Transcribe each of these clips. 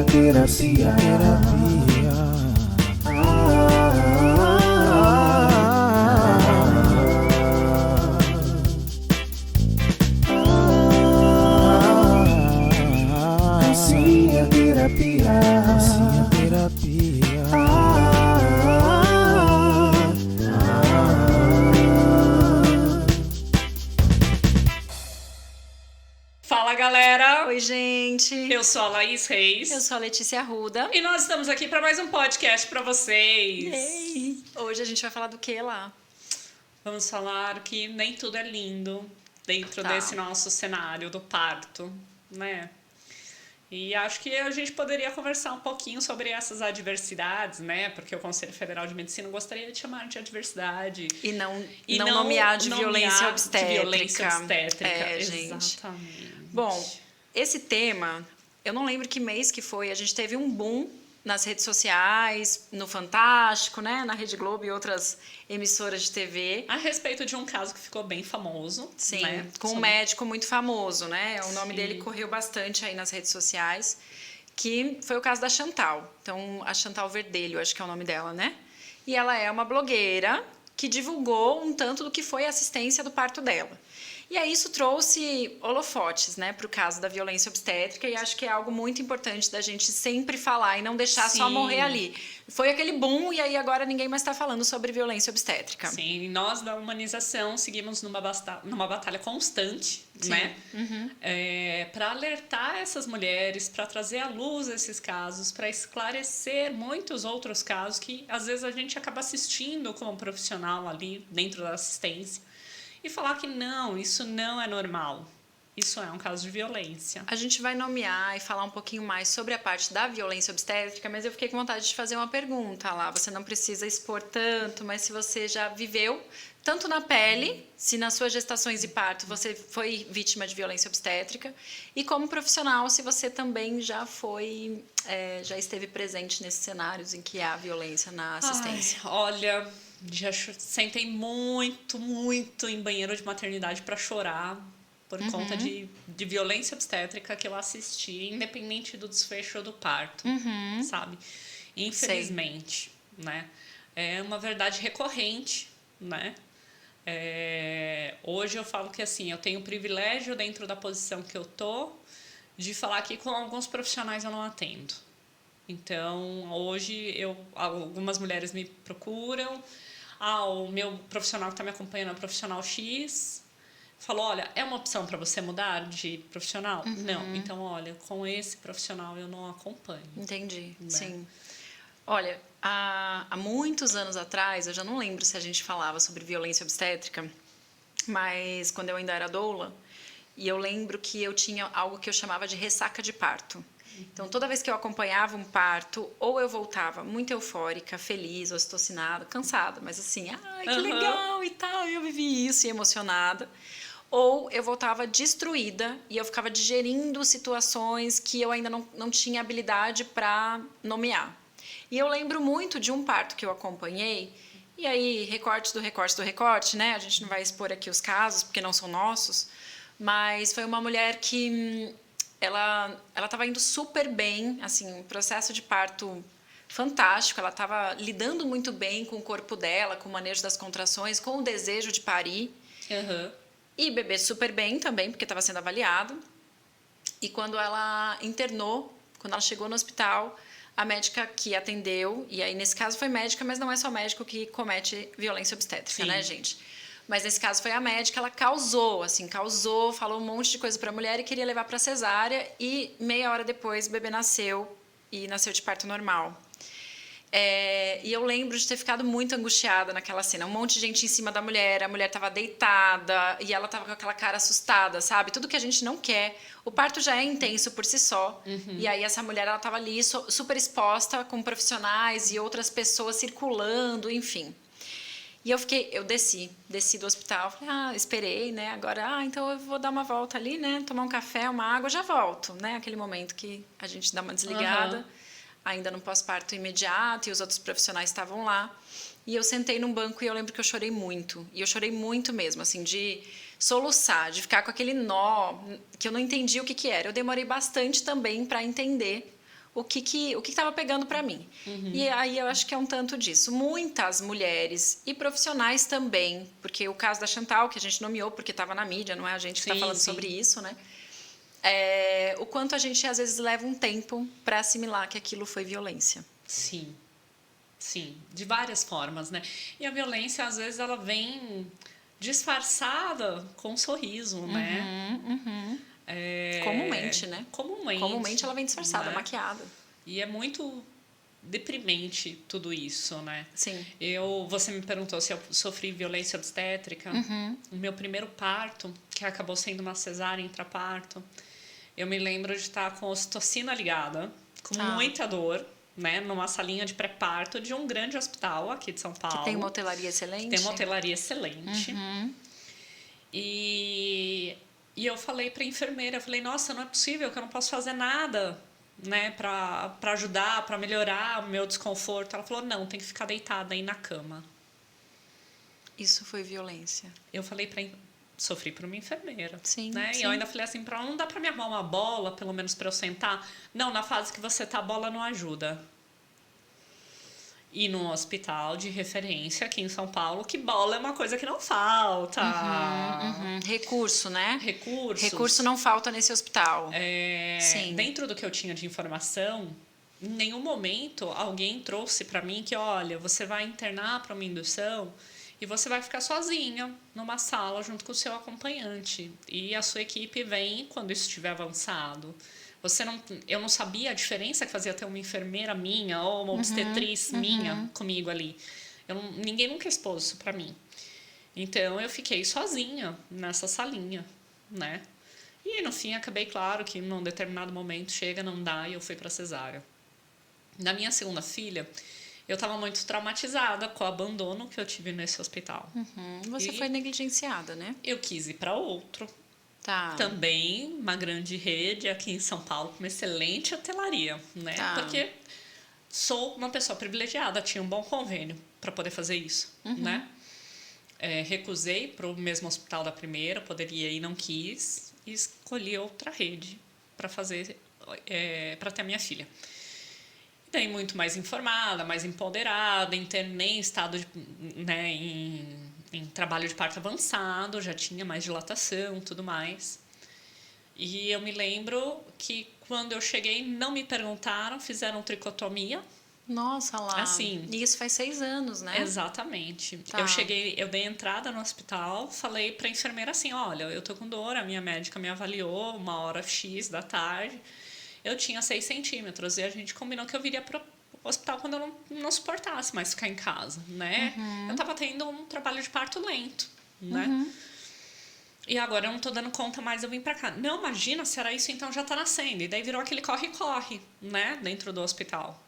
terapia. Calcinha terapia. Fala, galera! Oi, gente! Eu sou a Laís Reis. Eu sou a Letícia Arruda. E nós estamos aqui para mais um podcast para vocês. Yay. Hoje a gente vai falar do que lá? Vamos falar que nem tudo é lindo dentro desse nosso cenário do parto, né? E acho que a gente poderia conversar um pouquinho sobre essas adversidades, né? Porque o Conselho Federal de Medicina gostaria de chamar de adversidade. E não nomear de violência obstétrica. De violência obstétrica. É, gente. Exatamente. Bom, esse tema, eu não lembro que mês que foi, a gente teve um boom nas redes sociais, no Fantástico, né? Na Rede Globo e outras emissoras de TV. A respeito de um caso que ficou bem famoso. Sim, né? com um médico muito famoso, né? O nome dele correu bastante aí nas redes sociais, que foi o caso da Chantal. Então, a Chantal Verdelho, acho que é o nome dela, né? E ela é uma blogueira que divulgou um tanto do que foi a assistência do parto dela. E aí isso trouxe holofotes, né, para o caso da violência obstétrica, e acho que é algo muito importante da gente sempre falar e não deixar só morrer ali. Foi aquele boom e aí agora ninguém mais está falando sobre violência obstétrica. Sim, nós da humanização seguimos numa batalha constante, né? Uhum. Para alertar essas mulheres, para trazer à luz esses casos, para esclarecer muitos outros casos que às vezes a gente acaba assistindo como profissional ali dentro da assistência. E falar que não, isso não é normal. Isso é um caso de violência. A gente vai nomear e falar um pouquinho mais sobre a parte da violência obstétrica, mas eu fiquei com vontade de fazer uma pergunta lá. Você não precisa expor tanto, mas se você já viveu tanto na pele, se nas suas gestações e parto você foi vítima de violência obstétrica, e como profissional, se você também já foi, já esteve presente nesses cenários em que há violência na assistência. Ai, olha, já sentei muito em banheiro de maternidade para chorar por conta de violência obstétrica que eu assisti, independente do desfecho ou do parto, sabe? Infelizmente, né? É uma verdade recorrente, né? Hoje eu falo que assim, eu tenho o privilégio dentro da posição que eu tô de falar que com alguns profissionais eu não atendo. Então, hoje algumas mulheres me procuram. O meu profissional que está me acompanhando é o profissional X. Falou, olha, é uma opção para você mudar de profissional? Não. Então, olha, com esse profissional eu não acompanho. Entendi, né? Sim. Olha, há muitos anos atrás, eu já não lembro se a gente falava sobre violência obstétrica, mas quando eu ainda era doula, e eu lembro que eu tinha algo que eu chamava de ressaca de parto. Então, toda vez que eu acompanhava um parto, ou eu voltava muito eufórica, feliz, ocitocinada, cansada, mas assim, ai, que legal e tal, e eu vivi isso e emocionada. Ou eu voltava destruída e eu ficava digerindo situações que eu ainda não tinha habilidade para nomear. E eu lembro muito de um parto que eu acompanhei, e aí, recorte do recorte, né? A gente não vai expor aqui os casos, porque não são nossos, mas foi uma mulher que ela estava indo super bem, assim, um processo de parto fantástico, ela estava lidando muito bem com o corpo dela, com o manejo das contrações, com o desejo de parir. E bebê super bem também, porque estava sendo avaliado. E quando ela internou, quando ela chegou no hospital, a médica que atendeu, e aí nesse caso foi médica, mas não é só médico que comete violência obstétrica, né, gente? Mas nesse caso foi a médica, ela causou, falou um monte de coisa para a mulher e queria levar para cesárea, e meia hora depois o bebê nasceu, e nasceu de parto normal. E eu lembro de ter ficado muito angustiada naquela cena. Um monte de gente em cima da mulher, a mulher estava deitada e ela estava com aquela cara assustada, sabe? Tudo que a gente não quer. O parto já é intenso por si só. E aí essa mulher, ela estava ali super exposta com profissionais e outras pessoas circulando, enfim. E eu desci do hospital, falei, esperei, né? Agora, então eu vou dar uma volta ali, né? Tomar um café, uma água, já volto, né? Aquele momento que a gente dá uma desligada. Ainda no pós-parto imediato, e os outros profissionais estavam lá. E eu sentei num banco e eu lembro que eu chorei muito. E eu chorei muito mesmo, assim, de soluçar, de ficar com aquele nó que eu não entendi o que era. Eu demorei bastante também para entender o que estava pegando para mim. E aí eu acho que é um tanto disso. Muitas mulheres e profissionais também, porque o caso da Chantal, que a gente nomeou porque estava na mídia, não é a gente que está Sim, falando sim. sobre isso, né? O quanto a gente às vezes leva um tempo para assimilar que aquilo foi violência. Sim, sim, de várias formas, né? E a violência, às vezes, ela vem disfarçada com um sorriso, né? Comumente, né? Comumente ela vem disfarçada, né? maquiada. E é muito deprimente tudo isso, né? Sim. Você me perguntou se eu sofri violência obstétrica. O meu primeiro parto, que acabou sendo uma cesárea intraparto, eu me lembro de estar com a ocitocina ligada, com muita dor, né? Numa salinha de pré-parto de um grande hospital aqui de São Paulo. Que tem uma hotelaria excelente. Tem uma hotelaria excelente. E eu falei para a enfermeira, eu falei, nossa, não é possível que eu não posso fazer nada, né, para ajudar, para melhorar o meu desconforto. Ela falou, não, tem que ficar deitada aí na cama. Isso foi violência. Eu falei sofri por uma enfermeira, sim, né? sim. E eu ainda falei assim, para ela, não dá para me arrumar uma bola, pelo menos para eu sentar? Não, na fase que você tá, a bola não ajuda. E num hospital de referência aqui em São Paulo, que bola é uma coisa que não falta. Recurso, né? Recursos. Recurso não falta nesse hospital. Sim. Dentro do que eu tinha de informação, em nenhum momento alguém trouxe para mim que, olha, você vai internar para uma indução e você vai ficar sozinha numa sala junto com o seu acompanhante. E a sua equipe vem quando isso estiver avançado. Eu não sabia a diferença que fazia ter uma enfermeira minha ou uma obstetriz minha comigo ali. Ninguém nunca expôs isso para mim. Então, eu fiquei sozinha nessa salinha, né? E, no fim, acabei, claro, que num determinado momento chega, não dá, e eu fui para cesárea. Na minha segunda filha, eu estava muito traumatizada com o abandono que eu tive nesse hospital. Você foi negligenciada, né? Eu quis ir para outro. Tá. Também uma grande rede aqui em São Paulo, com uma excelente hotelaria, né? Tá. Porque sou uma pessoa privilegiada, tinha um bom convênio para poder fazer isso, né? Recusei para o mesmo hospital da primeira, poderia ir, não quis, e escolhi outra rede para fazer, para ter a minha filha. E daí muito mais informada, mais empoderada, internei em estado de, né, em trabalho de parto avançado, já tinha mais dilatação, tudo mais. E eu me lembro que quando eu cheguei, não me perguntaram, fizeram tricotomia. Nossa, lá. Assim. E isso faz 6 anos, né? Exatamente. Tá. Eu dei entrada no hospital, falei pra enfermeira assim, olha, eu tô com dor, a minha médica me avaliou, 1h X da tarde. Eu tinha 6 centímetros e a gente combinou que eu viria pro hospital quando eu não suportasse mais ficar em casa, né? Eu tava tendo um trabalho de parto lento, né? E agora eu não tô dando conta mais, eu vim pra cá. Não, imagina, se era isso, então já tá nascendo. E daí virou aquele corre-corre, né? Dentro do hospital.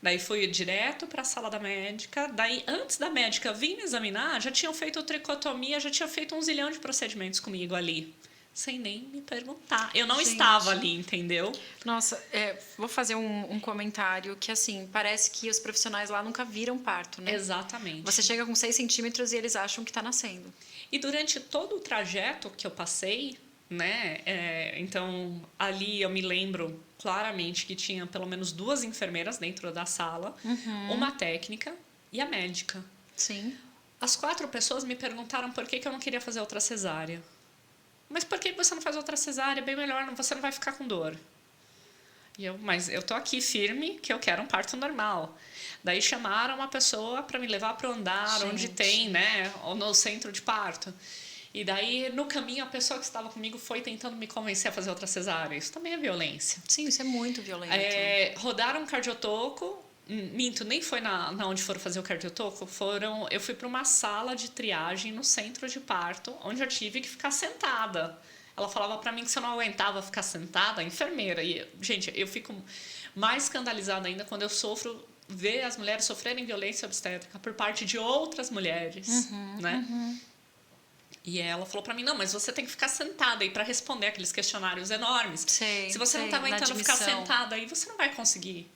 Daí fui direto para a sala da médica. Daí, antes da médica vir me examinar, já tinham feito tricotomia, já tinha feito 1 zilhão de procedimentos comigo ali. Sem nem me perguntar. Eu não estava ali, entendeu? Nossa, vou fazer um comentário que, assim, parece que os profissionais lá nunca viram parto, né? Exatamente. Você chega com 6 centímetros e eles acham que tá nascendo. E durante todo o trajeto que eu passei, né? Então, ali eu me lembro claramente que tinha pelo menos 2 enfermeiras dentro da sala, uma técnica e a médica. Sim. As 4 pessoas me perguntaram por que eu não queria fazer outra cesárea. Mas por que você não faz outra cesárea? Bem melhor, você não vai ficar com dor. Mas eu tô aqui firme que eu quero um parto normal. Daí chamaram uma pessoa para me levar para o andar onde tem, né? Ou no centro de parto. E daí, no caminho, a pessoa que estava comigo foi tentando me convencer a fazer outra cesárea. Isso também é violência. Sim, isso é muito violento. Rodaram um cardiotoco. Minto, nem foi na onde foram fazer o cardiotoco. Eu fui para uma sala de triagem no centro de parto, onde eu tive que ficar sentada. Ela falava para mim que se eu não aguentava ficar sentada, a enfermeira. E, gente, eu fico mais escandalizada ainda quando eu ver as mulheres sofrerem violência obstétrica por parte de outras mulheres, né? E ela falou pra mim, não, mas você tem que ficar sentada aí pra responder aqueles questionários enormes. Se você não tá aguentando ficar sentada aí, você não vai conseguir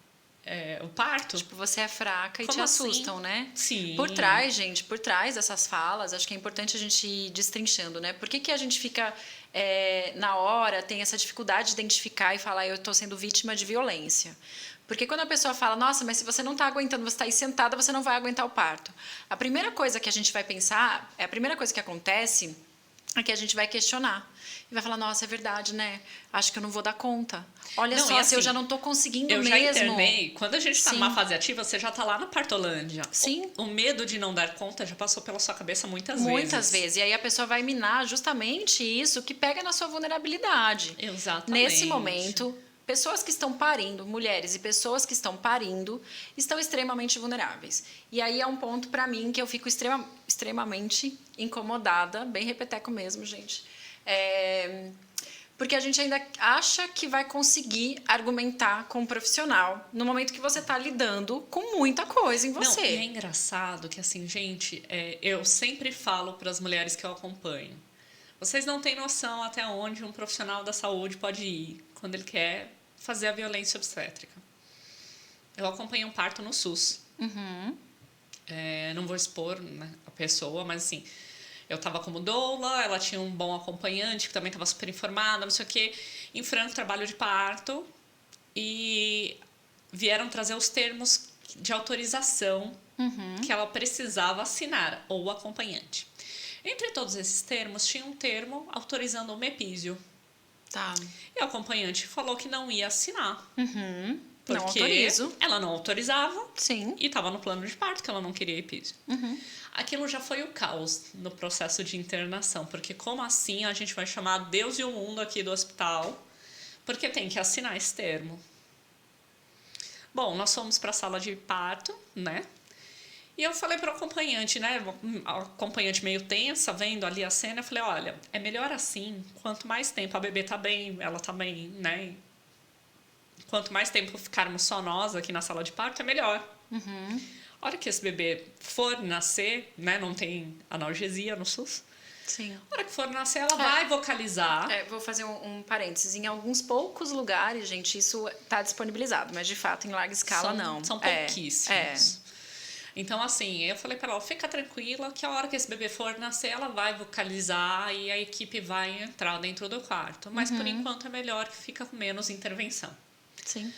o parto. Tipo, você é fraca e Como te assim? assustam, né? Sim. Por trás dessas falas, acho que é importante a gente ir destrinchando, né? Por que a gente fica na hora, tem essa dificuldade de identificar e falar, eu estou sendo vítima de violência. Porque quando a pessoa fala, nossa, mas se você não está aguentando, você está aí sentada, você não vai aguentar o parto. A primeira coisa que a gente vai pensar, a primeira coisa que acontece é que a gente vai questionar. E vai falar, nossa, é verdade, né? Acho que eu não vou dar conta. Olha só, assim, se eu já não estou conseguindo eu mesmo. Eu já internei. Quando a gente está Sim. numa fase ativa, você já está lá na partolândia. Sim. O medo de não dar conta já passou pela sua cabeça muitas vezes. Muitas vezes. E aí a pessoa vai minar justamente isso que pega na sua vulnerabilidade. Exatamente. Nesse momento, pessoas que estão parindo, mulheres e pessoas que estão parindo, estão extremamente vulneráveis. E aí é um ponto para mim que eu fico extremamente incomodada, bem repeteco mesmo, gente. Porque a gente ainda acha que vai conseguir argumentar com um profissional no momento que você está lidando com muita coisa em você. Não, e é engraçado que, assim, gente, eu sempre falo para as mulheres que eu acompanho. Vocês não têm noção até onde um profissional da saúde pode ir quando ele quer fazer a violência obstétrica. Eu acompanhei um parto no SUS. Uhum. Não vou expor, né, a pessoa, mas assim... Eu estava como doula, ela tinha um bom acompanhante que também estava super informada, não sei o quê, em franco trabalho de parto, e vieram trazer os termos de autorização que ela precisava assinar, ou o acompanhante. Entre todos esses termos, tinha um termo autorizando o mepísio. Tá. E o acompanhante falou que não ia assinar. Uhum. Porque não autorizo. ela não autorizava. Sim. E estava no plano de parto que ela não queria epísio. Uhum. Aquilo já foi o caos no processo de internação, porque como assim a gente vai chamar Deus e o mundo aqui do hospital, porque tem que assinar esse termo. Bom, nós fomos para a sala de parto, né? E eu falei para o acompanhante, né? A acompanhante meio tensa, vendo ali a cena, eu falei, olha, é melhor assim, quanto mais tempo a bebê tá bem, ela tá bem, né? Quanto mais tempo ficarmos só nós aqui na sala de parto, é melhor. Uhum. A hora que esse bebê for nascer, né? Não tem analgesia no SUS. Sim. A hora que for nascer, ela vai vocalizar. Vou fazer um parênteses. Em alguns poucos lugares, gente, isso está disponibilizado, mas de fato, em larga escala, não. São pouquíssimos. Então, assim, eu falei para ela, fica tranquila que a hora que esse bebê for nascer, ela vai vocalizar e a equipe vai entrar dentro do quarto. Mas, por enquanto, é melhor que fica com menos intervenção. Sim.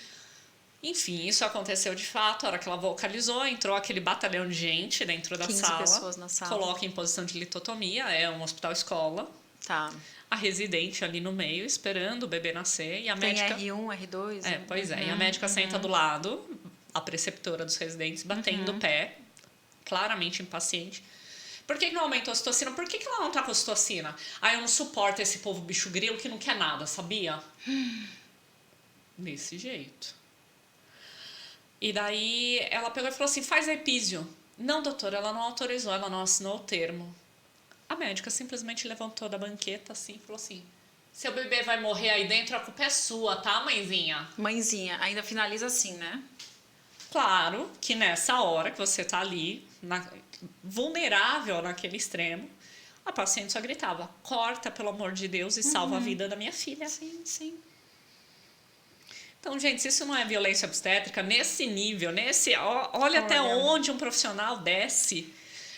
Enfim, isso aconteceu de fato. A hora que ela vocalizou, entrou aquele batalhão de gente dentro da 15 sala. pessoas na sala. Coloca em posição de litotomia, é um hospital-escola. Tá. A residente ali no meio, esperando o bebê nascer. E a Tem médica... R1, R2? Pois é. E a médica senta do lado, a preceptora dos residentes, batendo o pé, claramente impaciente. Por que não aumentou a ocitocina? Por que ela não tá com a ocitocina? Eu não suporto esse povo bicho grilo que não quer nada, sabia? Desse jeito. E daí ela pegou e falou assim, faz epísio. Não, doutora, ela não autorizou, ela não assinou o termo. A médica simplesmente levantou da banqueta assim e falou assim, seu bebê vai morrer aí dentro, a culpa é sua, tá, mãezinha? Mãezinha, ainda finaliza assim, né? Claro que nessa hora que você tá ali, vulnerável naquele extremo, a paciente só gritava, corta, pelo amor de Deus, e salva a vida da minha filha. Sim, sim. Então, gente, se isso não é violência obstétrica, nesse nível, olha até onde um profissional desce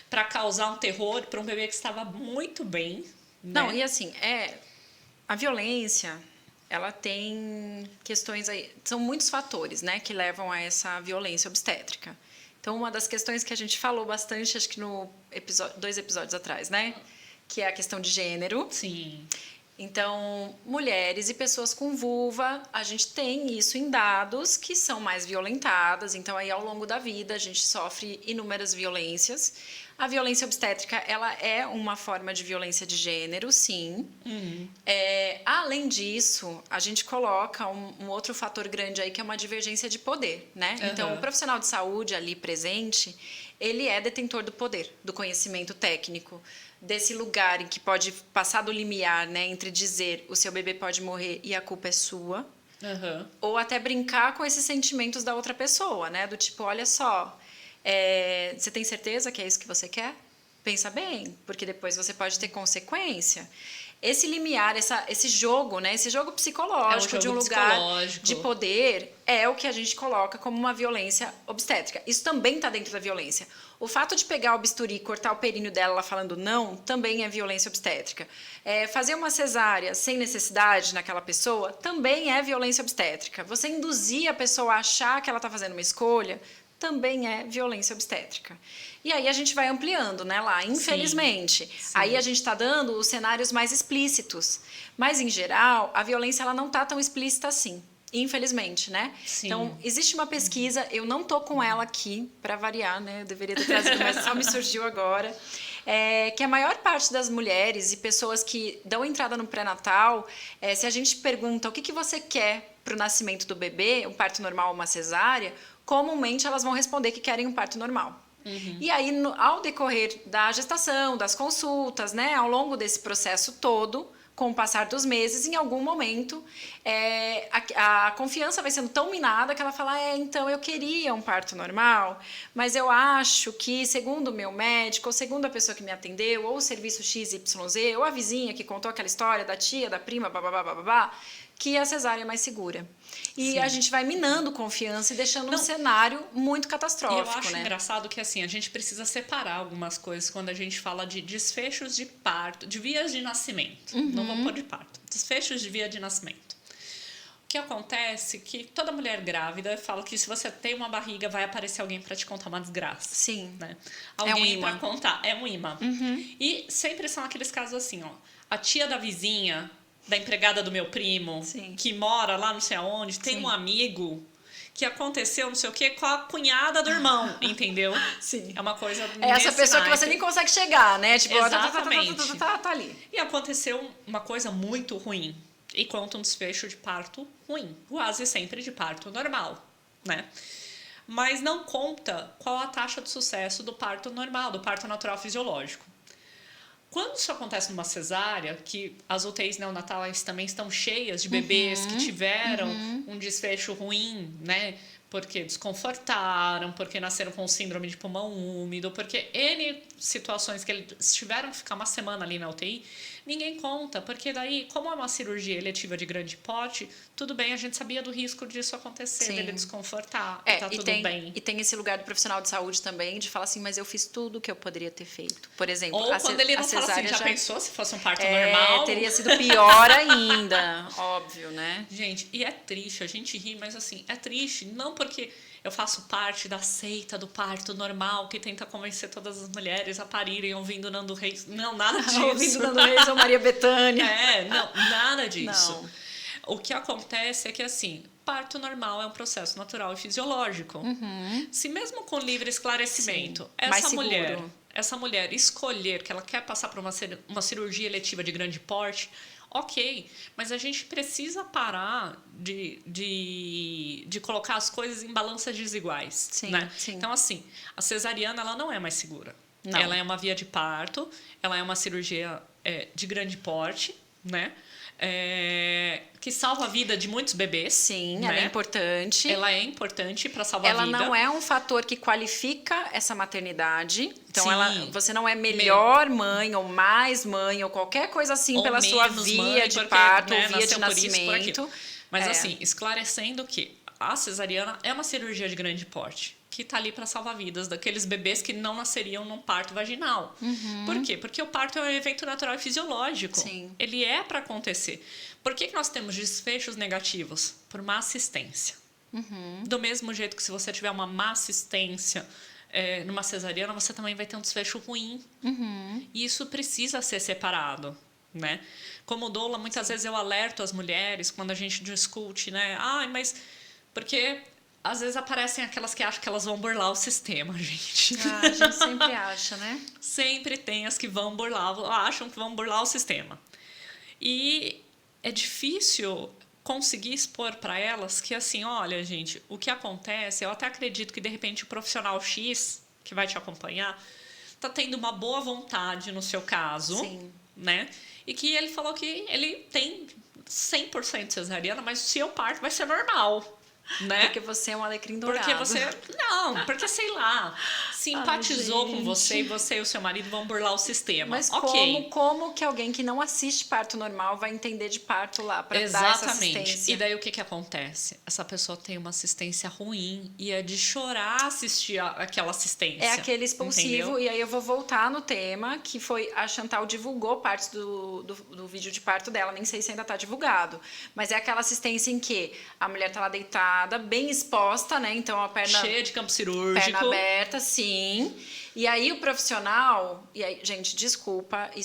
para causar um terror para um bebê que estava muito bem. Né? Não, e assim, a violência, ela tem questões aí, são muitos fatores, né, que levam a essa violência obstétrica. Então, uma das questões que a gente falou bastante, acho que no 2 episódios atrás, né, que é a questão de gênero. Sim. Então, mulheres e pessoas com vulva, a gente tem isso em dados que são mais violentadas. Então, aí ao longo da vida, a gente sofre inúmeras violências. A violência obstétrica, ela é uma forma de violência de gênero, sim. Além disso, a gente coloca um outro fator grande aí, que é uma divergência de poder, né? Então, o profissional de saúde ali presente, ele é detentor do poder, do conhecimento técnico, desse lugar em que pode passar do limiar, né, entre dizer o seu bebê pode morrer e a culpa é sua, ou até brincar com esses sentimentos da outra pessoa, né, do tipo, olha só, você tem certeza que é isso que você quer? Pensa bem, porque depois você pode ter consequência. esse limiar, esse jogo, né? Esse jogo psicológico de um lugar de poder é o que a gente coloca como uma violência obstétrica. Isso também está dentro da violência. O fato de pegar o bisturi e cortar o períneo dela ela falando não também é violência obstétrica. Fazer uma cesárea sem necessidade naquela pessoa também é violência obstétrica. Você induzir a pessoa a achar que ela está fazendo uma escolha também é violência obstétrica. E aí a gente vai ampliando, né, lá, infelizmente. Sim. Aí a gente está dando os cenários mais explícitos. Mas, em geral, a violência ela não está tão explícita assim, infelizmente, né? Sim. Então, existe uma pesquisa, eu não tô com ela aqui, para variar, né? Eu deveria ter trazido, mas só me surgiu agora. Que a maior parte das mulheres e pessoas que dão entrada no pré-natal, se a gente pergunta o que você quer para o nascimento do bebê, um parto normal ou uma cesárea, comumente elas vão responder que querem um parto normal. Uhum. E aí, ao decorrer da gestação, das consultas, né, ao longo desse processo todo, com o passar dos meses, em algum momento, a confiança vai sendo tão minada que ela fala, então eu queria um parto normal, mas eu acho que, segundo o meu médico, ou segundo a pessoa que me atendeu, ou o serviço XYZ, ou a vizinha que contou aquela história da tia, da prima, babá, que a cesárea é mais segura. E Sim. a gente vai minando confiança e deixando um cenário muito catastrófico. E eu acho né? engraçado que assim, a gente precisa separar algumas coisas quando a gente fala de desfechos de parto, de vias de nascimento. Uhum. Não vou pôr de parto. Desfechos de via de nascimento. O que acontece é que toda mulher grávida fala que se você tem uma barriga, vai aparecer alguém para te contar uma desgraça. Sim. Né? Alguém para contar. É um imã. Uhum. E sempre são aqueles casos assim, ó. A tia da vizinha, da empregada do meu primo, Sim. que mora lá não sei aonde, tem Sim. um amigo que aconteceu não sei o quê com a cunhada do irmão, entendeu? Sim. É uma coisa essa pessoa que você nem consegue chegar, né? Tipo, exatamente. tá ali. E aconteceu uma coisa muito ruim. E conta um desfecho de parto ruim. Quase sempre de parto normal, né? Mas não conta qual a taxa de sucesso do parto normal, do parto natural fisiológico. Quando isso acontece numa cesárea, que as UTIs neonatais também estão cheias de bebês que tiveram um desfecho ruim, né? Porque desconfortaram, porque nasceram com síndrome de pulmão úmido, porque N situações que eles tiveram que ficar uma semana ali na UTI, ninguém conta, porque daí, como é uma cirurgia eletiva de grande porte, tudo bem, a gente sabia do risco disso acontecer, Sim. dele desconfortar, tá tudo bem. E tem esse lugar do profissional de saúde também, de falar assim, mas eu fiz tudo o que eu poderia ter feito. Por exemplo, ou quando ele não fala assim, já pensou se fosse um parto normal? Teria sido pior ainda, óbvio, né? Gente, e é triste, a gente ri, mas assim, é triste, não porque eu faço parte da seita do parto normal, que tenta convencer todas as mulheres a parirem ouvindo Nando Reis. Não, nada disso. Ouvindo Nando Reis ou Maria Bethânia. Não, nada disso. Não. O que acontece é que, assim, parto normal é um processo natural e fisiológico. Se mesmo com livre esclarecimento, Sim, essa mulher escolher que ela quer passar por uma cirurgia eletiva de grande porte, ok, mas a gente precisa parar de colocar as coisas em balanças desiguais. Sim, né? sim. Então, assim, a cesariana ela não é mais segura. Não. Ela é uma via de parto, ela é uma cirurgia de grande porte, né? Que salva a vida de muitos bebês. Sim, né? ela é importante. Ela é importante para salvar a vida. Ela não é um fator que qualifica essa maternidade. Então, Sim. você não é melhor mãe ou mais mãe ou qualquer coisa assim ou pela sua via de parto ou via de nascimento. Mas assim, esclarecendo que a cesariana é uma cirurgia de grande porte que está ali para salvar vidas daqueles bebês que não nasceriam num parto vaginal. Por quê? Porque o parto é um evento natural e fisiológico. Sim. Ele é para acontecer. Por que nós temos desfechos negativos? Por má assistência. Do mesmo jeito que se você tiver uma má assistência numa cesariana, você também vai ter um desfecho ruim. E isso precisa ser separado. Né? Como doula, muitas vezes eu alerto as mulheres quando a gente discute, né? Mas porque às vezes aparecem aquelas que acham que elas vão burlar o sistema, gente. A gente sempre acha, né? Sempre tem as que vão burlar, acham que vão burlar o sistema. E é difícil conseguir expor para elas que, assim, olha, gente, o que acontece, eu até acredito que, de repente, o profissional X, que vai te acompanhar, tá tendo uma boa vontade no seu caso, Sim. né? E que ele falou que ele tem 100% cesariana, mas o seu parto vai ser normal. Né? Porque você é um alecrim dourado. Porque sei lá, simpatizou Ai, com você e o seu marido vão burlar o sistema. Mas Ok. como que alguém que não assiste parto normal vai entender de parto lá para dar essa Exatamente. assistência? E daí o que acontece? Essa pessoa tem uma assistência ruim e é de chorar assistir aquela assistência. É aquele expulsivo, entendeu? e aí eu vou voltar no tema, que foi a Chantal divulgou partes do vídeo de parto dela, nem sei se ainda tá divulgado, mas é aquela assistência em que a mulher tá lá deitada, bem exposta, né, então a perna... Cheia de campo cirúrgico. Perna aberta, sim. E aí o profissional... E aí, gente, desculpa, e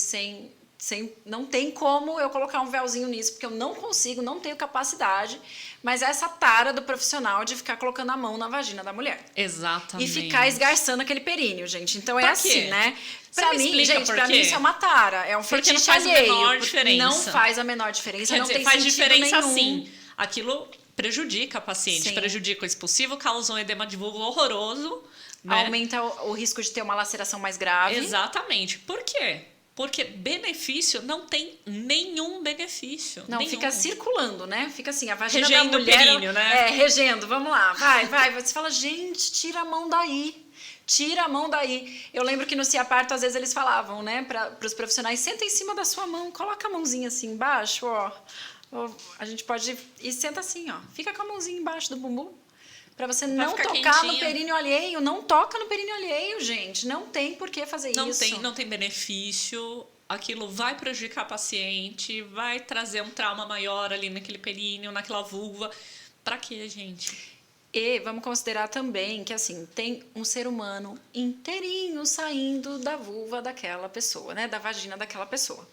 não tem como eu colocar um véuzinho nisso, porque eu não consigo, não tenho capacidade. Mas é essa tara do profissional de ficar colocando a mão na vagina da mulher. Exatamente. E ficar esgarçando aquele períneo, gente. Então é Por assim, quê? né? Você Pra me mim, explica gente, por pra quê? mim isso é uma tara. É um Porque não fetiche faz a alheio. menor diferença. Não faz a menor diferença. Quer não dizer, tem faz sentido diferença nenhum. sim. Aquilo prejudica a paciente, Sim. prejudica o expulsivo, causa um edema de vulva horroroso, né? Aumenta o risco de ter uma laceração mais grave. Exatamente. Por quê? Porque benefício não tem nenhum benefício. Não, nenhum. fica circulando, né? Fica assim, a vagina Regendo da o mulher... períneo, né? É, regendo, vamos lá, vai. Você fala, gente, tira a mão daí. Tira a mão daí. Eu lembro que no Ciaparto, às vezes, eles falavam, né, para os profissionais, senta em cima da sua mão, coloca a mãozinha assim embaixo, ó. A gente pode... E senta assim, ó. Fica com a mãozinha embaixo do bumbum. Pra você não ficar tocar no quentinho. períneo alheio. Não toca no períneo alheio, gente. Não tem por que fazer isso. Não tem benefício. Aquilo vai prejudicar a paciente, vai trazer um trauma maior ali naquele períneo, naquela vulva. Pra quê, gente? E vamos considerar também que, assim, tem um ser humano inteirinho saindo da vulva daquela pessoa, né? Da vagina daquela pessoa.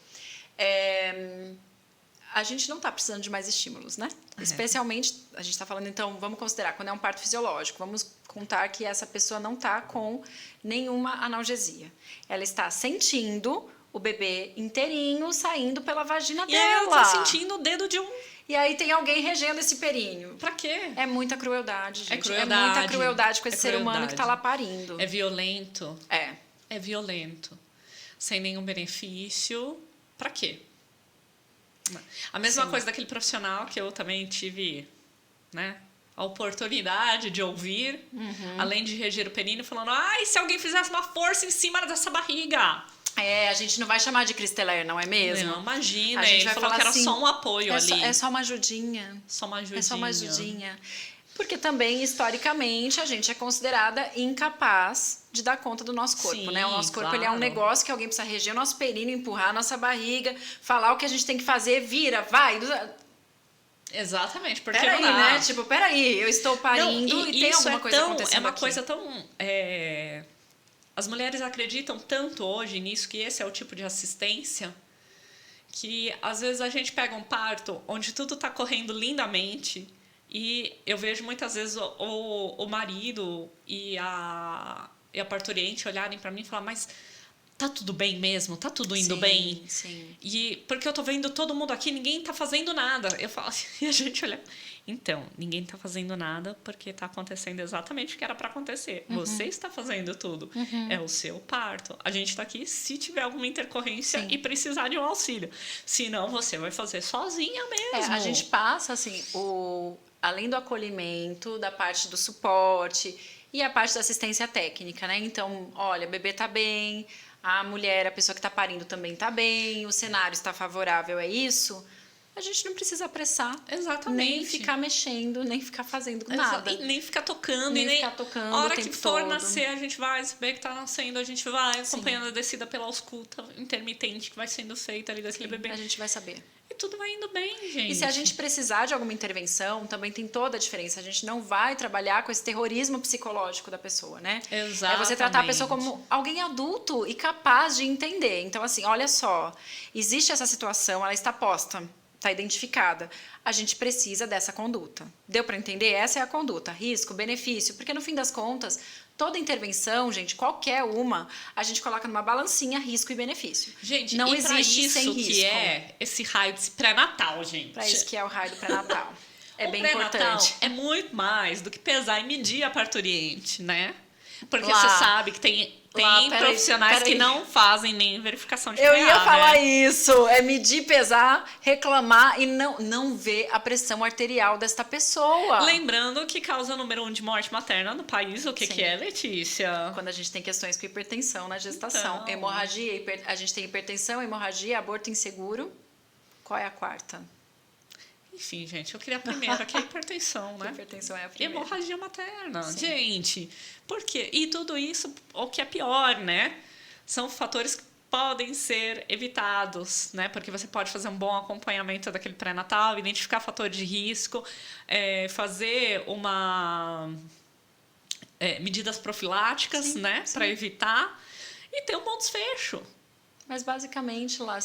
A gente não está precisando de mais estímulos, né? Especialmente, a gente está falando, então, vamos considerar, quando é um parto fisiológico, vamos contar que essa pessoa não está com nenhuma analgesia. Ela está sentindo o bebê inteirinho saindo pela vagina E dela. aí ela tá sentindo o dedo de um... E aí tem alguém regendo esse períneo. Pra quê? É muita crueldade, gente. É crueldade. muita crueldade com esse ser humano crueldade. que tá lá parindo. É violento. É. É violento. Sem nenhum benefício. Pra quê? A mesma Sim. coisa daquele profissional que eu também tive, né, a oportunidade de ouvir, além de reger o períneo, falando: ai, se alguém fizesse uma força em cima dessa barriga. É, a gente não vai chamar de Cristeler, não é mesmo? Não, imagina. A gente Ele vai falou falar que era assim, só um apoio ali. É só uma ajudinha. Só uma ajudinha. É só uma ajudinha. Porque também, historicamente, a gente é considerada incapaz de dar conta do nosso corpo, Sim, né? O nosso corpo ele é um claro. negócio que alguém precisa reger o nosso períneo, empurrar a nossa barriga, falar o que a gente tem que fazer, vira, vai. Exatamente, porque Peraí, não dá. né? Tipo, peraí, eu estou parindo Não, e tem isso alguma coisa acontecendo É uma aqui. coisa tão... As mulheres acreditam tanto hoje nisso, que esse é o tipo de assistência, que às vezes a gente pega um parto onde tudo está correndo lindamente e eu vejo muitas vezes o marido e a parturiente olharem para mim e falar: mas tá tudo bem mesmo? Tá tudo indo bem? Sim. E porque eu tô vendo todo mundo aqui, ninguém tá fazendo nada. Eu falo assim, e a gente olha... Então, ninguém tá fazendo nada porque tá acontecendo exatamente o que era para acontecer. Você está fazendo tudo. É o seu parto. A gente tá aqui se tiver alguma intercorrência e precisar de um auxílio. Senão, você vai fazer sozinha mesmo. A gente passa, assim, além do acolhimento, da parte do suporte e a parte da assistência técnica, né? Então, olha, o bebê tá bem, a mulher, a pessoa que tá parindo também tá bem, o cenário está favorável, é isso. A gente não precisa apressar. Exatamente. Nem ficar mexendo, nem ficar fazendo nada. E nem ficar tocando. Nem e nem ficar tocando a hora o que tempo for todo. nascer, a gente vai saber que tá nascendo, a gente vai acompanhando a descida pela ausculta intermitente que vai sendo feita ali daquele bebê. A gente vai saber. E tudo vai indo bem, gente. E se a gente precisar de alguma intervenção, também tem toda a diferença. A gente não vai trabalhar com esse terrorismo psicológico da pessoa, né? Exatamente. É você tratar a pessoa como alguém adulto e capaz de entender. Então, assim, olha só, existe essa situação, ela está posta, está identificada. A gente precisa dessa conduta. Deu para entender? Essa é a conduta. Risco, benefício. Porque, no fim das contas, toda intervenção, gente, qualquer uma, a gente coloca numa balancinha risco e benefício. Gente, não e pra existe isso sem risco. que é esse raio de pré-natal, gente. Para isso que é o raio do pré-natal. É o bem pré-natal importante. é muito mais do que pesar e medir a parturiente, né? Porque Lá. você sabe que tem Lá, peraí, profissionais peraí. que não fazem nem verificação de Eu PA, ia falar né? isso, é medir, pesar, reclamar e não ver a pressão arterial desta pessoa. Lembrando que causa número 1 de morte materna no país, o que, Sim. que é, Letícia? Quando a gente tem questões com hipertensão na gestação. Então. Hemorragia, a gente tem hipertensão, hemorragia, aborto inseguro. Qual é a quarta? Enfim, gente, eu queria a primeira, que é a hipertensão, né? Hipertensão é a primeira. Hemorragia materna. Sim. Gente, por quê? E tudo isso, o que é pior, né? São fatores que podem ser evitados, né? Porque você pode fazer um bom acompanhamento daquele pré-natal, identificar fatores de risco, fazer medidas profiláticas, Sim, né? sim. Para evitar e ter um bom desfecho. Mas basicamente lá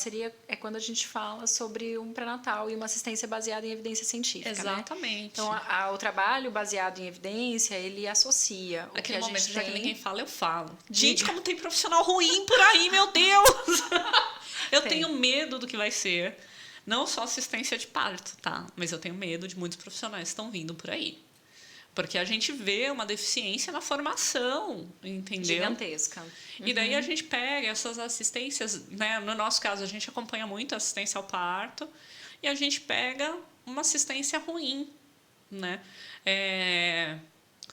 é quando a gente fala sobre um pré-natal e uma assistência baseada em evidência científica, né? Exatamente. Então o trabalho baseado em evidência, ele associa o que Naquele a momento, gente já que tem. ninguém fala, eu falo. Diga. Gente, como tem profissional ruim por aí, meu Deus! Eu Tem. tenho medo do que vai ser. Não só assistência de parto, tá? Mas eu tenho medo de muitos profissionais que estão vindo por aí. Porque a gente vê uma deficiência na formação, entendeu? Gigantesca. E daí a gente pega essas assistências, né? No nosso caso, a gente acompanha muito a assistência ao parto e a gente pega uma assistência ruim, né?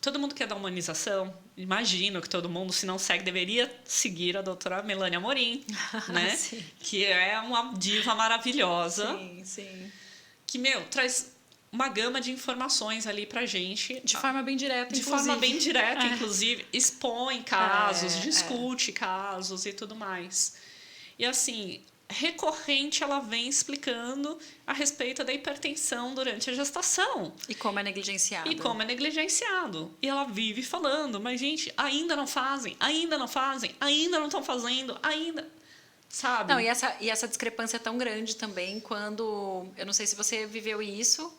Todo mundo quer dar humanização. Imagino que todo mundo, se não segue, deveria seguir a doutora Melânia Amorim, né? Sim. Que é uma diva maravilhosa, Sim, sim. que, traz uma gama de informações ali pra gente. De forma bem direta, De inclusive. forma bem direta, inclusive, expõe casos, É, discute casos e tudo mais. E assim, recorrente ela vem explicando a respeito da hipertensão durante a gestação. E como é negligenciado. E como é negligenciado. E ela vive falando, mas gente, ainda não fazem, ainda não fazem, ainda não estão fazendo, ainda... Sabe? Não, e essa discrepância é tão grande também quando... Eu não sei se você viveu isso,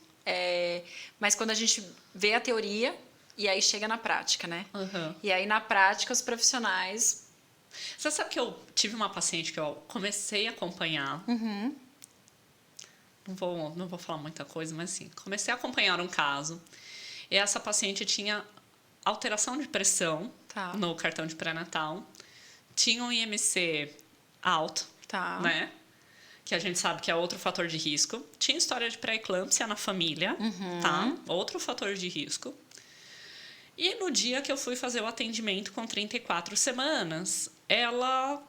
mas quando a gente vê a teoria e aí chega na prática, né? Uhum. E aí, na prática, os profissionais... Você sabe que eu tive uma paciente que eu comecei a acompanhar. Uhum. Não vou falar muita coisa, mas assim, comecei a acompanhar um caso. E essa paciente tinha alteração de pressão Tá. no cartão de pré-natal. Tinha um IMC alto, Tá. né? Que a gente sabe que é outro fator de risco. Tinha história de pré-eclâmpsia na família, tá? Outro fator de risco. E no dia que eu fui fazer o atendimento com 34 semanas, ela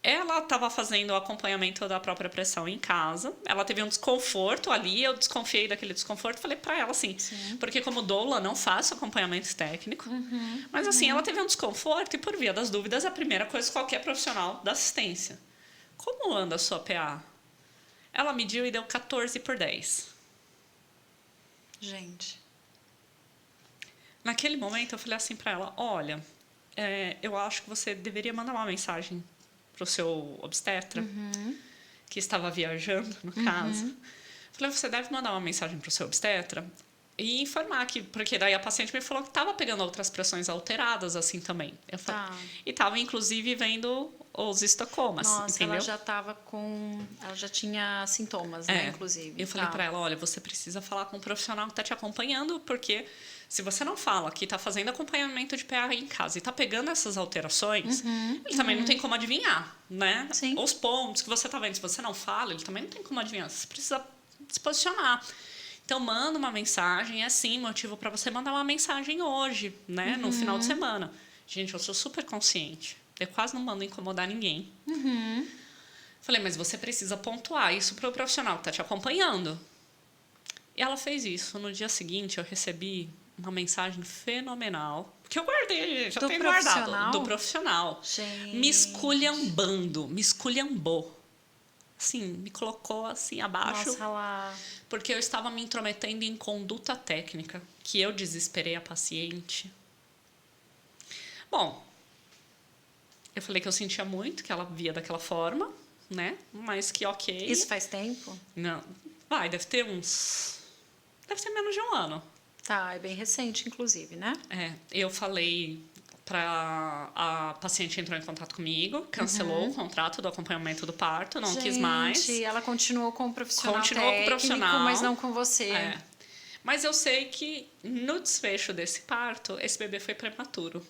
estava fazendo o acompanhamento da própria pressão em casa. Ela teve um desconforto ali, eu desconfiei daquele desconforto, falei para ela assim, porque como doula não faço acompanhamento técnico, mas assim, ela teve um desconforto e por via das dúvidas, a primeira coisa qualquer profissional da assistência. Como anda a sua PA? Ela mediu e deu 14/10. Gente. Naquele momento eu falei assim para ela, olha, eu acho que você deveria mandar uma mensagem pro seu obstetra, que estava viajando, no caso. Falei, você deve mandar uma mensagem pro seu obstetra e informar que... Porque daí a paciente me falou que estava pegando outras pressões alteradas, assim, também. Eu falei, Tá. e estava, inclusive, vendo os estocomas, Nossa, entendeu? ela já estava com... Ela já tinha sintomas, né, inclusive. Eu falei Tá. para ela, olha, você precisa falar com um profissional que está te acompanhando, porque se você não fala que está fazendo acompanhamento de PA em casa e está pegando essas alterações, ele também não tem como adivinhar, né? Sim. Os pontos que você está vendo, se você não fala, ele também não tem como adivinhar. Você precisa se posicionar. Então, manda uma mensagem, é sim motivo para você mandar uma mensagem hoje, né? No final de semana. Gente, eu sou super consciente. Eu quase não mando incomodar ninguém. Falei, mas você precisa pontuar isso para o profissional que está te acompanhando. E ela fez isso. No dia seguinte, eu recebi uma mensagem fenomenal. Que eu guardei, já Do tenho profissional? guardado. Do profissional. Gente. Me esculhambando, me esculhambou. Assim, me colocou assim abaixo. Nossa, lá... Porque eu estava me intrometendo em conduta técnica. Que eu desesperei a paciente. Bom, eu falei que eu sentia muito que ela via daquela forma, né? Mas que ok. Isso faz tempo? Não, deve ter menos de um ano. Tá, é bem recente, inclusive, né? Eu falei a paciente entrou em contato comigo, cancelou o contrato do acompanhamento do parto, não quis mais. Gente, ela continuou com o profissional Continuou com o técnico, profissional. mas não com você. Mas eu sei que no desfecho desse parto, esse bebê foi prematuro.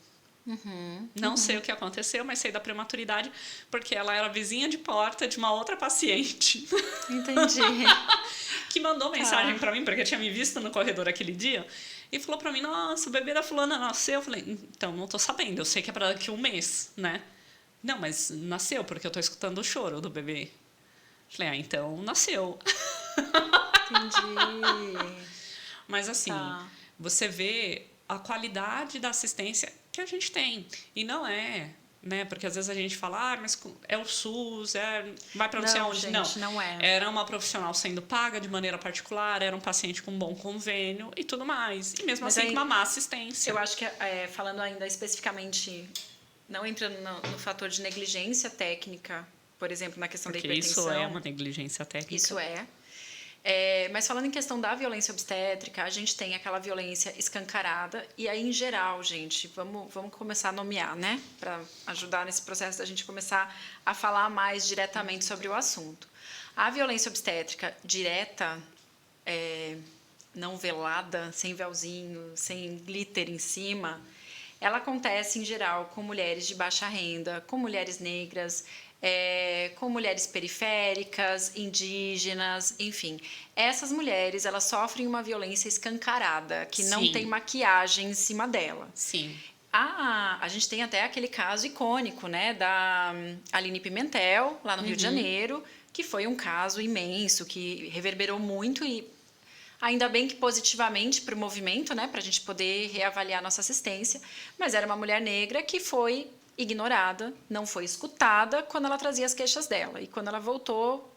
Não sei o que aconteceu, mas sei da prematuridade, porque ela era vizinha de porta de uma outra paciente. Entendi. Que mandou mensagem pra mim, porque tinha me visto no corredor aquele dia, e falou pra mim, nossa, o bebê da fulana nasceu. Eu falei, então, não tô sabendo, eu sei que é pra daqui 1 mês, né? Não, mas nasceu, porque eu tô escutando o choro do bebê. Eu falei, então, nasceu. Entendi. Mas assim, você vê a qualidade da assistência que a gente tem. E não é, né? Porque às vezes a gente fala, mas é o SUS, vai para não sei aonde. Gente, não é. Era uma profissional sendo paga de maneira particular, era um paciente com bom convênio e tudo mais. E mesmo assim, com uma má assistência. Eu acho que, falando ainda especificamente, não entrando no fator de negligência técnica, por exemplo, na questão porque da hipertensão. Isso é uma negligência técnica. Isso é. Mas falando em questão da violência obstétrica, a gente tem aquela violência escancarada. E aí, em geral, gente, vamos começar a nomear, né? Para ajudar nesse processo da gente começar a falar mais diretamente sobre o assunto. A violência obstétrica direta, não velada, sem véuzinho, sem glitter em cima, ela acontece, em geral, com mulheres de baixa renda, com mulheres negras, com mulheres periféricas, indígenas, enfim. Essas mulheres, elas sofrem uma violência escancarada, que não tem maquiagem em cima dela. Sim. A gente tem até aquele caso icônico, né, da Aline Pimentel, lá no Rio de Janeiro, que foi um caso imenso, que reverberou muito e ainda bem que positivamente para o movimento, né, para a gente poder reavaliar nossa assistência, mas era uma mulher negra que foi ignorada, não foi escutada quando ela trazia as queixas dela. E quando ela voltou,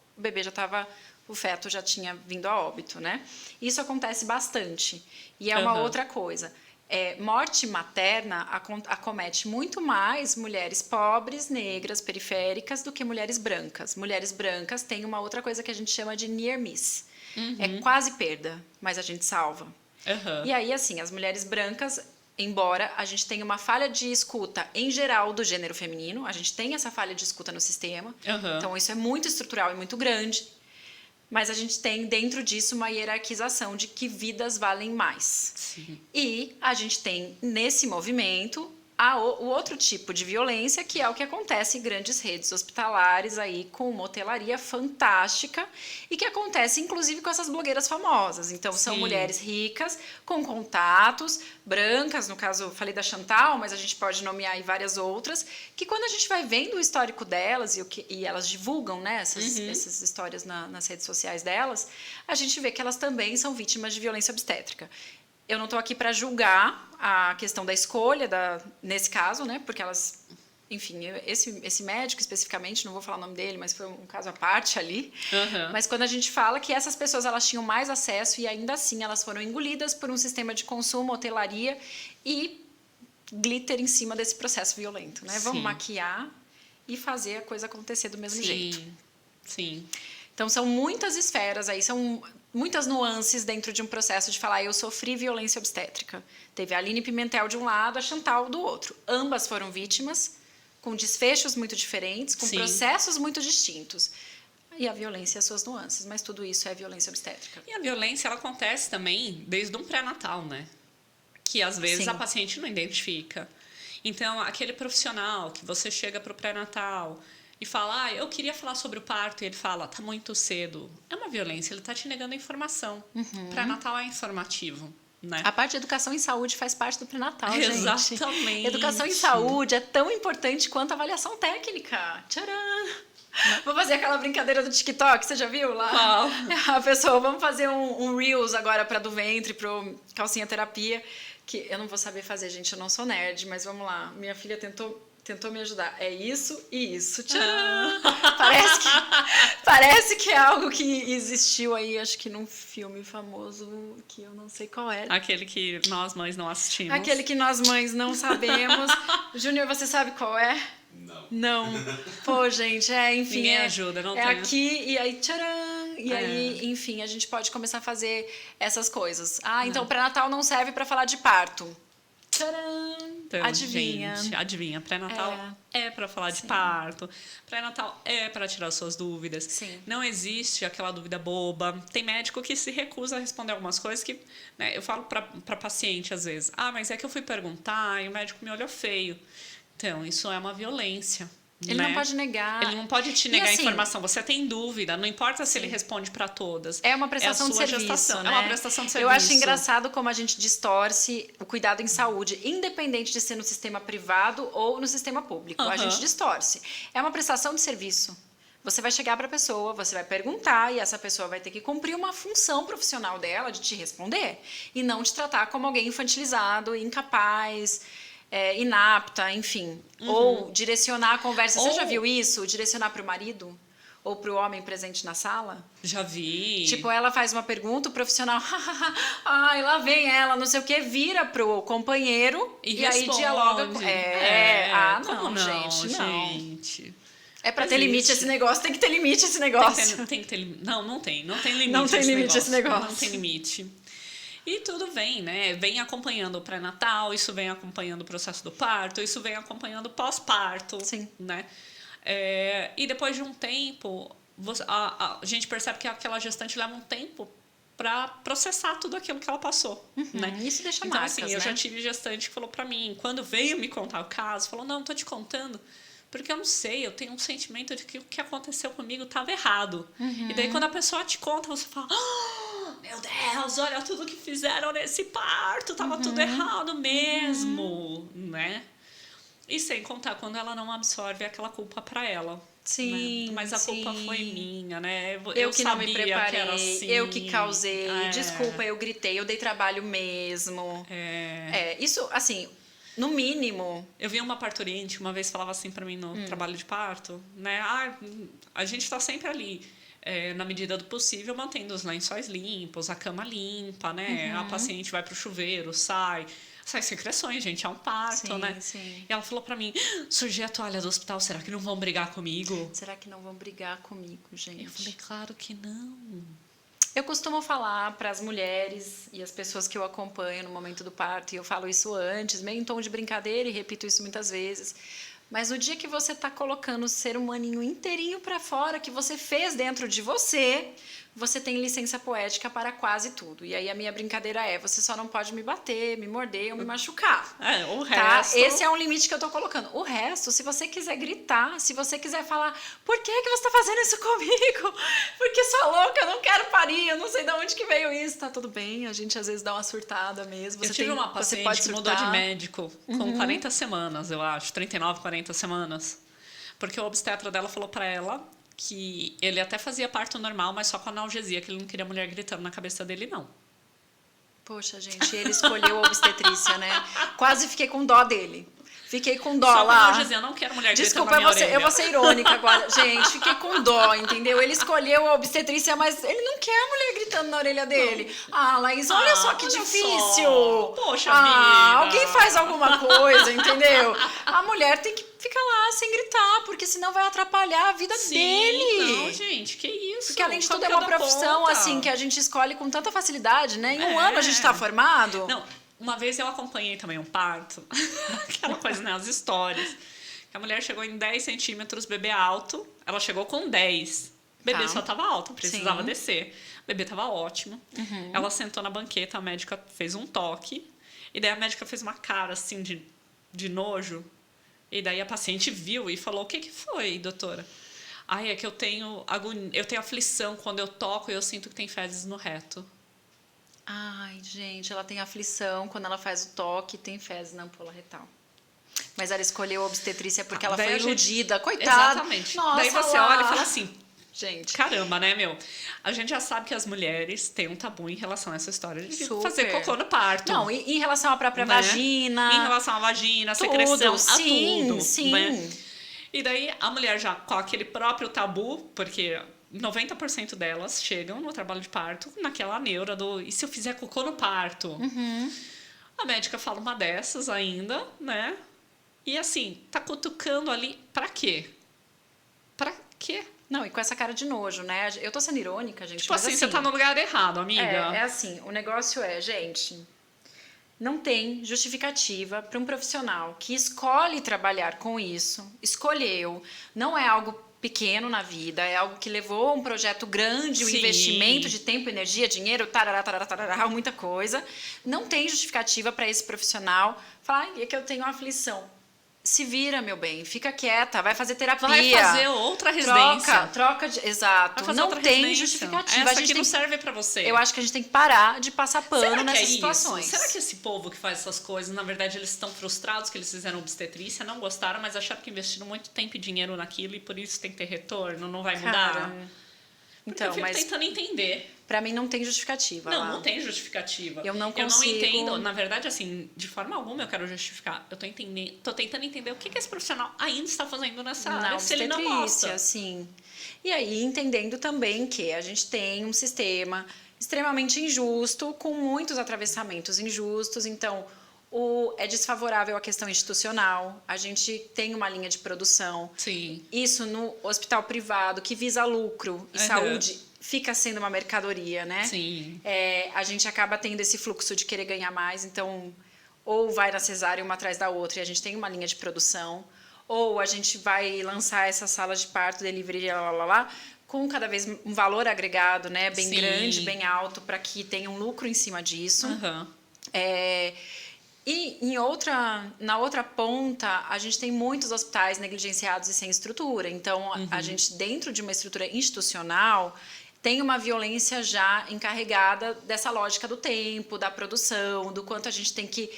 o feto já tinha vindo a óbito, né? Isso acontece bastante. E é uma outra coisa. Morte materna acomete muito mais mulheres pobres, negras, periféricas, do que mulheres brancas. Mulheres brancas têm uma outra coisa que a gente chama de near miss. É quase perda, mas a gente salva. E aí, assim, as mulheres brancas, embora a gente tenha uma falha de escuta em geral do gênero feminino, a gente tem essa falha de escuta no sistema, então isso é muito estrutural e muito grande, mas a gente tem dentro disso uma hierarquização de que vidas valem mais. Sim. E a gente tem nesse movimento o outro tipo de violência, que é o que acontece em grandes redes hospitalares aí, com uma hotelaria fantástica e que acontece inclusive com essas blogueiras famosas. Então são mulheres ricas, com contatos, brancas, no caso eu falei da Chantal, mas a gente pode nomear aí várias outras, que quando a gente vai vendo o histórico delas e elas divulgam, né, essas histórias nas redes sociais delas, a gente vê que elas também são vítimas de violência obstétrica. Eu não estou aqui para julgar a questão da escolha, nesse caso, né? Porque elas, enfim, esse médico especificamente, não vou falar o nome dele, mas foi um caso à parte ali. Mas quando a gente fala que essas pessoas elas tinham mais acesso e ainda assim elas foram engolidas por um sistema de consumo, hotelaria e glitter em cima desse processo violento, né? Vamos maquiar e fazer a coisa acontecer do mesmo jeito. Sim. Então são muitas esferas aí, são muitas nuances dentro de um processo de falar eu sofri violência obstétrica. Teve a Aline Pimentel de um lado, a Chantal do outro. Ambas foram vítimas, com desfechos muito diferentes, com processos muito distintos. E a violência e as suas nuances, mas tudo isso é violência obstétrica. E a violência, ela acontece também desde um pré-natal, né? Que às vezes a paciente não identifica. Então, aquele profissional que você chega para o pré-natal e fala, eu queria falar sobre o parto, e ele fala, tá muito cedo. É uma violência, ele tá te negando a informação. Pré-natal é informativo, né? A parte de educação em saúde faz parte do pré-natal, gente. Exatamente. Educação em saúde é tão importante quanto a avaliação técnica. Tcharam! Vou fazer aquela brincadeira do TikTok, você já viu lá? Qual? A pessoa, vamos fazer um Reels agora para do ventre, pro calcinha terapia, que eu não vou saber fazer, gente, eu não sou nerd, mas vamos lá. Minha filha tentou me ajudar. É isso e isso. Tcharam! Parece que é algo que existiu aí, acho que num filme famoso, que eu não sei qual é. Aquele que nós mães não assistimos. Aquele que nós mães não sabemos. Júnior, você sabe qual é? Não. Pô, gente, enfim. Ninguém ajuda, não tem. Aqui e aí, tcharam! E aí, enfim, a gente pode começar a fazer essas coisas. Então o pré-natal não serve para falar de parto. Tcharam! Então, Adivinha. gente, adivinha, pré-natal é para falar de Sim. parto, pré-natal é para tirar suas dúvidas. Sim. Não existe aquela dúvida boba. Tem médico que se recusa a responder algumas coisas que, né, eu falo para paciente às vezes, mas é que eu fui perguntar e o médico me olhou feio. Então, isso é uma violência. Ele né? não pode negar. Ele não pode te E negar assim, informação. Você tem dúvida, não importa se ele responde para todas. é uma prestação a de sua serviço, gestação. né? É uma prestação de serviço. Eu acho engraçado como a gente distorce o cuidado em saúde, independente de ser no sistema privado ou no sistema público. A gente distorce. É uma prestação de serviço. Você vai chegar para a pessoa, você vai perguntar e essa pessoa vai ter que cumprir uma função profissional dela de te responder e não te tratar como alguém infantilizado, incapaz, inapta, enfim. Ou direcionar a conversa. Você já viu isso? Direcionar para o marido? Ou para o homem presente na sala? Já vi. Tipo, ela faz uma pergunta, o profissional, ai, lá vem ela, não sei o quê, vira pro companheiro e aí responde. dialoga com... Como não, gente, não. gente. É pra ter limite esse negócio, tem que ter limite esse negócio. Tem que ter limite. Não tem limite. Não tem limite esse negócio. Não tem limite. E tudo vem, né? Vem acompanhando o pré-natal, isso vem acompanhando o processo do parto, isso vem acompanhando o pós-parto. Sim. Né? E depois de um tempo, a gente percebe que aquela gestante leva um tempo para processar tudo aquilo que ela passou. Né? Isso deixa então, marcas, assim, né? eu já tive gestante que falou para mim, quando veio me contar o caso, falou, não, tô te contando porque eu não sei, eu tenho um sentimento de que o que aconteceu comigo estava errado. E daí, quando a pessoa te conta, você fala, meu Deus, olha tudo que fizeram nesse parto, tava tudo errado mesmo, né? E sem contar quando ela não absorve aquela culpa para ela. Sim, né? Mas a culpa foi minha, né? Eu que não me sabia preparei, que era assim. eu que causei, desculpa, eu gritei, eu dei trabalho mesmo. Isso, assim... No mínimo. Eu vi uma parturiente uma vez falava assim para mim no trabalho de parto, né? A gente está sempre ali, na medida do possível, mantendo os lençóis limpos, a cama limpa, né? A paciente vai pro chuveiro, sai secreções, gente, é um parto, né? Sim. E ela falou para mim, surgi a toalha do hospital, será que não vão brigar comigo? Será que não vão brigar comigo, gente? Eu falei, claro que não. Eu costumo falar para as mulheres e as pessoas que eu acompanho no momento do parto, e eu falo isso antes, meio em tom de brincadeira e repito isso muitas vezes, mas no dia que você está colocando o ser humaninho inteirinho para fora, que você fez dentro de você, você tem licença poética para quase tudo. E aí a minha brincadeira você só não pode me bater, me morder ou me machucar. O tá? resto... Esse é um limite que eu tô colocando. O resto, se você quiser gritar, se você quiser falar, por que você tá fazendo isso comigo? Porque sou louca, eu não quero parir, eu não sei de onde que veio isso. Tá tudo bem, a gente às vezes dá uma surtada mesmo. Eu tive uma você paciente pode que mudou de médico com 40 semanas, eu acho, 39, 40 semanas. Porque o obstetra dela falou pra ela que ele até fazia parto normal, mas só com analgesia, que ele não queria mulher gritando na cabeça dele, não. Poxa, gente, ele escolheu a obstetrícia, né? Quase fiquei com dó dele. Fiquei com dó só lá. com analgesia, eu não quero mulher Desculpa, gritando na minha orelha. eu vou ser irônica agora. Gente, fiquei com dó, entendeu? Ele escolheu a obstetrícia, mas ele não quer a mulher gritando na orelha dele. Laís, olha só que olha difícil. Só. Poxa vida. Alguém faz alguma coisa, entendeu? A mulher tem que ficar lá sem gritar, porque senão vai atrapalhar a vida dele. Não, gente, que isso? Porque além de Como tudo é que eu uma dou profissão, conta? assim, que a gente escolhe com tanta facilidade, né? Em um ano a gente tá formado. Não, uma vez eu acompanhei também um parto, aquela coisa, né, as histórias. A mulher chegou em 10 centímetros, bebê alto, ela chegou com 10. Bebê só tava alto, precisava descer. Bebê tava ótimo. Ela sentou na banqueta, a médica fez um toque, e daí a médica fez uma cara, assim, de nojo. E daí a paciente viu e falou, o que foi, doutora? É que eu tenho aflição quando eu toco e eu sinto que tem fezes no reto. Ai, gente, ela tem aflição quando ela faz o toque, tem fezes na ampola retal. Mas ela escolheu a obstetrícia porque ela foi iludida, coitada. Exatamente. Nossa, daí você olha e fala assim, gente, caramba, né, meu? A gente já sabe que as mulheres têm um tabu em relação a essa história de Super. fazer cocô no parto. Não, e em relação à própria vagina. Em relação à vagina, a tudo, secreção, a sim, tudo. sim. Né? E daí a mulher já com aquele próprio tabu, porque 90% delas chegam no trabalho de parto naquela neura do e se eu fizer cocô no parto? A médica fala uma dessas ainda, né? E assim, tá cutucando ali pra quê? Pra quê? Não, e com essa cara de nojo, né? Eu tô sendo irônica, gente. Tipo mas assim, você tá no lugar errado, amiga. É assim, o negócio gente... Não tem justificativa para um profissional que escolhe trabalhar com isso, escolheu, não é algo pequeno na vida, é algo que levou a um projeto grande, um Sim. investimento de tempo, energia, dinheiro, tarará, tarará, tarará, muita coisa. Não tem justificativa para esse profissional falar, é que eu tenho uma aflição. Se vira, meu bem, fica quieta, vai fazer terapia. Vai fazer outra residência. Troca de... Exato. Vai fazer Não outra tem residência. justificativa. Essa a gente aqui tem... não serve pra você. Eu acho que a gente tem que parar de passar pano Será que nessas é isso? situações. Será que esse povo que faz essas coisas, na verdade, eles estão frustrados que eles fizeram obstetrícia, não gostaram, mas acharam que investiram muito tempo e dinheiro naquilo e por isso tem que ter retorno, não vai mudar? Cara, Porque então, eu fico mas tentando entender. pra mim não tem justificativa. Não, lá. não tem justificativa. Eu não Eu não consigo- entendo. Na verdade, assim, de forma alguma eu quero justificar. Eu tô tentando entender o que esse profissional ainda está fazendo nessa Na área, se ele não gosta. obstetrícia, sim. E aí, entendendo também que a gente tem um sistema extremamente injusto, com muitos atravessamentos injustos. Então, é desfavorável a questão institucional. A gente tem uma linha de produção. Sim. Isso no hospital privado, que visa lucro e Uhum. saúde, fica sendo uma mercadoria, né? Sim. A gente acaba tendo esse fluxo de querer ganhar mais, então ou vai na cesárea uma atrás da outra e a gente tem uma linha de produção, ou a gente vai lançar essas salas de parto, delivery, lá, com cada vez um valor agregado, né, bem Sim. grande, bem alto, para que tenha um lucro em cima disso. Aham. E na outra ponta, a gente tem muitos hospitais negligenciados e sem estrutura. Então, a gente, dentro de uma estrutura institucional, tem uma violência já encarregada dessa lógica do tempo, da produção, do quanto a gente tem que...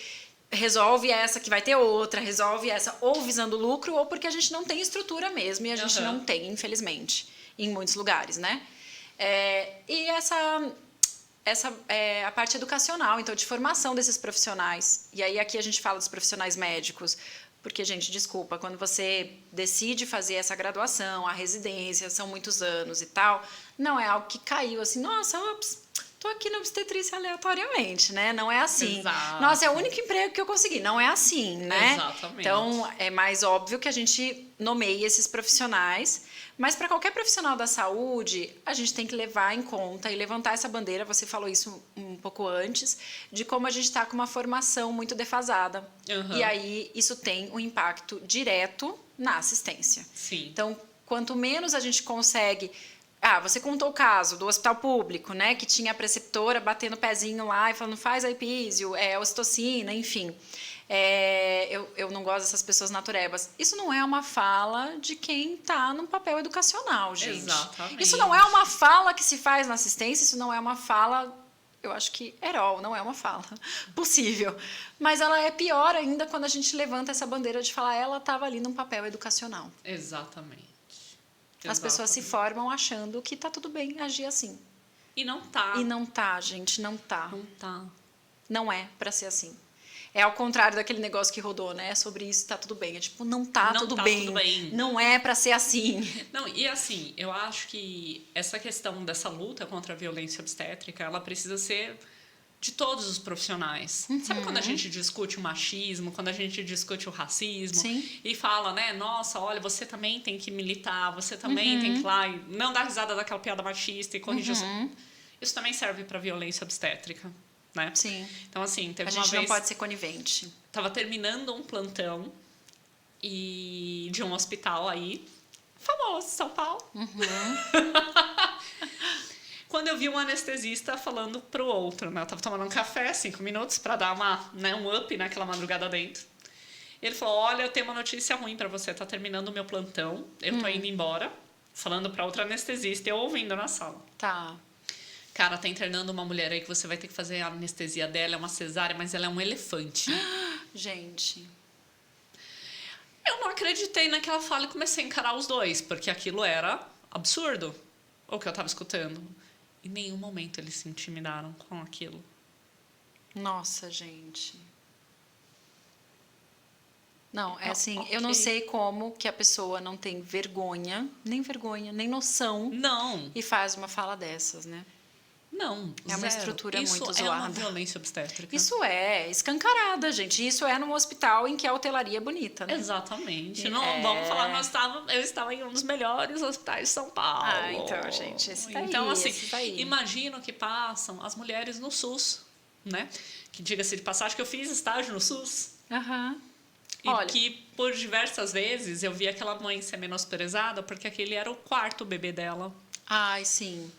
Resolve essa que vai ter outra, resolve essa ou visando lucro ou porque a gente não tem estrutura mesmo e a gente não tem, infelizmente, em muitos lugares, né? E essa é a parte educacional, então, de formação desses profissionais. E aí, aqui a gente fala dos profissionais médicos, porque, gente, desculpa, quando você decide fazer essa graduação, a residência, são muitos anos e tal, não é algo que caiu assim, nossa, ops, tô aqui na obstetrícia aleatoriamente, né? Não é assim. Exato. Nossa, é o único emprego que eu consegui. Não é assim, né? Exatamente. Então, é mais óbvio que a gente nomeie esses profissionais, mas para qualquer profissional da saúde, a gente tem que levar em conta e levantar essa bandeira, você falou isso um pouco antes, de como a gente está com uma formação muito defasada. Uhum. E aí, isso tem um impacto direto na assistência. Sim. Então, quanto menos a gente consegue... você contou o caso do hospital público, né? Que tinha a preceptora batendo o pezinho lá e falando, faz a epísio, ocitocina, enfim. Eu não gosto dessas pessoas naturebas. Isso não é uma fala de quem está num papel educacional, gente. Exatamente. Isso não é uma fala que se faz na assistência, isso não é uma fala... Eu acho que herói, não é uma fala possível. Mas ela é pior ainda quando a gente levanta essa bandeira de falar ela estava ali num papel educacional. Exatamente. As pessoas se formam achando que tá tudo bem agir assim. E não tá. E não tá, gente, não tá. Não tá. Não é pra ser assim. É ao contrário daquele negócio que rodou, né? Sobre isso tá tudo bem. É tipo, não tá, Não tudo, tá bem. tudo bem. Não é pra ser assim. Não, e assim, eu acho que essa questão dessa luta contra a violência obstétrica, ela precisa ser de todos os profissionais. Sabe quando a gente discute o machismo, quando a gente discute o racismo? Sim. E fala, né, nossa, olha, você também tem que militar, você também tem que ir lá e não dar risada daquela piada machista e corrigir isso. Isso também serve para violência obstétrica, né? Sim. Então, assim, teve A uma gente vez... não pode ser conivente. Tava terminando um plantão de um hospital aí, famoso, São Paulo. Quando eu vi um anestesista falando pro outro, né? Eu tava tomando um café, 5 minutos, para dar um up naquela madrugada dentro. Ele falou, olha, eu tenho uma notícia ruim para você, tá terminando o meu plantão, eu tô indo embora, falando para outra anestesista e eu ouvindo na sala. Tá. Cara, tá internando uma mulher aí que você vai ter que fazer a anestesia dela, é uma cesárea, mas ela é um elefante. Gente. Eu não acreditei naquela fala e comecei a encarar os dois, porque aquilo era absurdo, o que eu tava escutando. Em nenhum momento eles se intimidaram com aquilo. Nossa, gente. Não, é assim, ok. eu não sei como que a pessoa não tem vergonha, nem noção, Não, e faz uma fala dessas, né? não. É uma zero. estrutura Isso muito é uma zoada. violência obstétrica. Isso é escancarada, gente. Isso é num hospital em que a hotelaria é bonita, né? Exatamente. Não vamos falar, eu estava em um dos melhores hospitais de São Paulo. Ah, então, gente, esse daí, Então, assim, esse daí. imagina o que passam as mulheres no SUS. né? Que, diga-se de passagem, que eu fiz estágio no SUS. Aham. E Olha. que, por diversas vezes, eu vi aquela mãe ser menosprezada porque aquele era o quarto bebê dela. Ai, sim.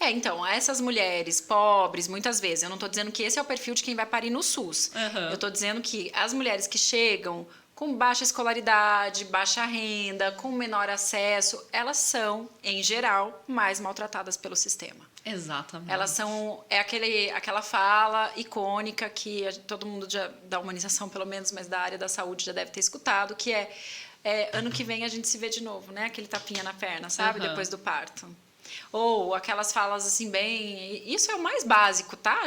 Então, essas mulheres pobres, muitas vezes, eu não estou dizendo que esse é o perfil de quem vai parir no SUS. Aham. Eu estou dizendo que as mulheres que chegam com baixa escolaridade, baixa renda, com menor acesso, elas são, em geral, mais maltratadas pelo sistema. Exatamente. Elas são... É aquela fala icônica que todo mundo da humanização, pelo menos, mas da área da saúde já deve ter escutado, que ano que vem a gente se vê de novo, né? Aquele tapinha na perna, sabe? Aham. Depois do parto. Ou aquelas falas assim, bem... Isso é o mais básico, tá?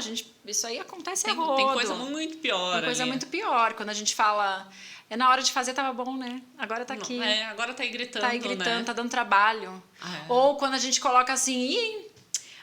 Isso aí acontece a rodo. Tem coisa muito pior. Tem coisa ali. muito pior. Quando a gente fala... Na hora de fazer tava bom, né? Agora tá aqui. Agora tá aí gritando, Tá aí gritando, né? tá dando trabalho. Ou quando a gente coloca assim...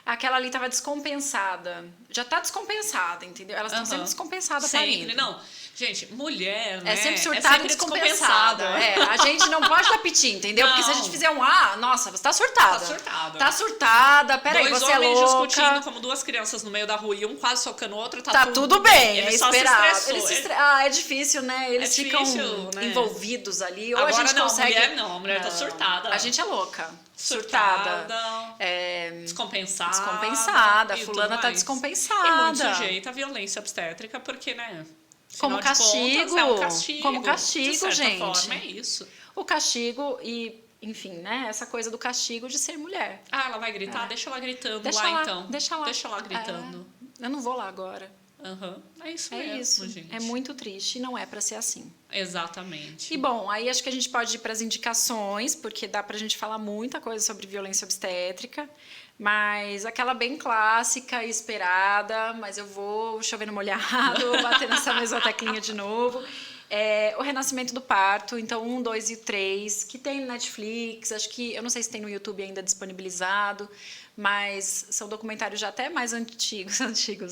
Aquela ali tava descompensada. Já tá descompensada, entendeu? Elas estão sempre descompensadas Sempre, parindo. não. Gente, mulher, né? É sempre surtada e descompensada. A gente não pode dar piti, entendeu? Não. Porque se a gente fizer nossa, você tá surtada. Tá surtada. Tá surtada, peraí, Dois você é homens louca. discutindo como duas crianças no meio da rua e um quase socando o outro, Tá tudo bem, Ele é só esperado. se estressou. É difícil, né? Eles É ficam difícil, né? envolvidos ali. Ou Agora a gente não, consegue... a mulher tá surtada. A gente é louca. Surtada. Descompensada. Descompensada. A fulana tá descompensada. E muito sujeita à violência obstétrica, porque, né? Como afinal de castigo. contas, é um castigo. Como castigo, de certa gente. forma, é isso. O castigo e, enfim, né? Essa coisa do castigo de ser mulher. Ela vai gritar? Deixa ela gritando Deixa lá, lá, então. deixa lá. Deixa ela gritando. Eu não vou lá agora. É isso É mesmo, isso. gente. É muito triste e não é pra ser assim. Exatamente. E bom, aí acho que a gente pode ir para as indicações, porque dá pra gente falar muita coisa sobre violência obstétrica, mas aquela bem clássica e esperada, mas eu vou chover no molhado, bater nessa mesma teclinha de novo. O Renascimento do Parto, então 1, 2 e 3, que tem no Netflix, acho que, eu não sei se tem no YouTube ainda disponibilizado, mas são documentários já até mais antigos,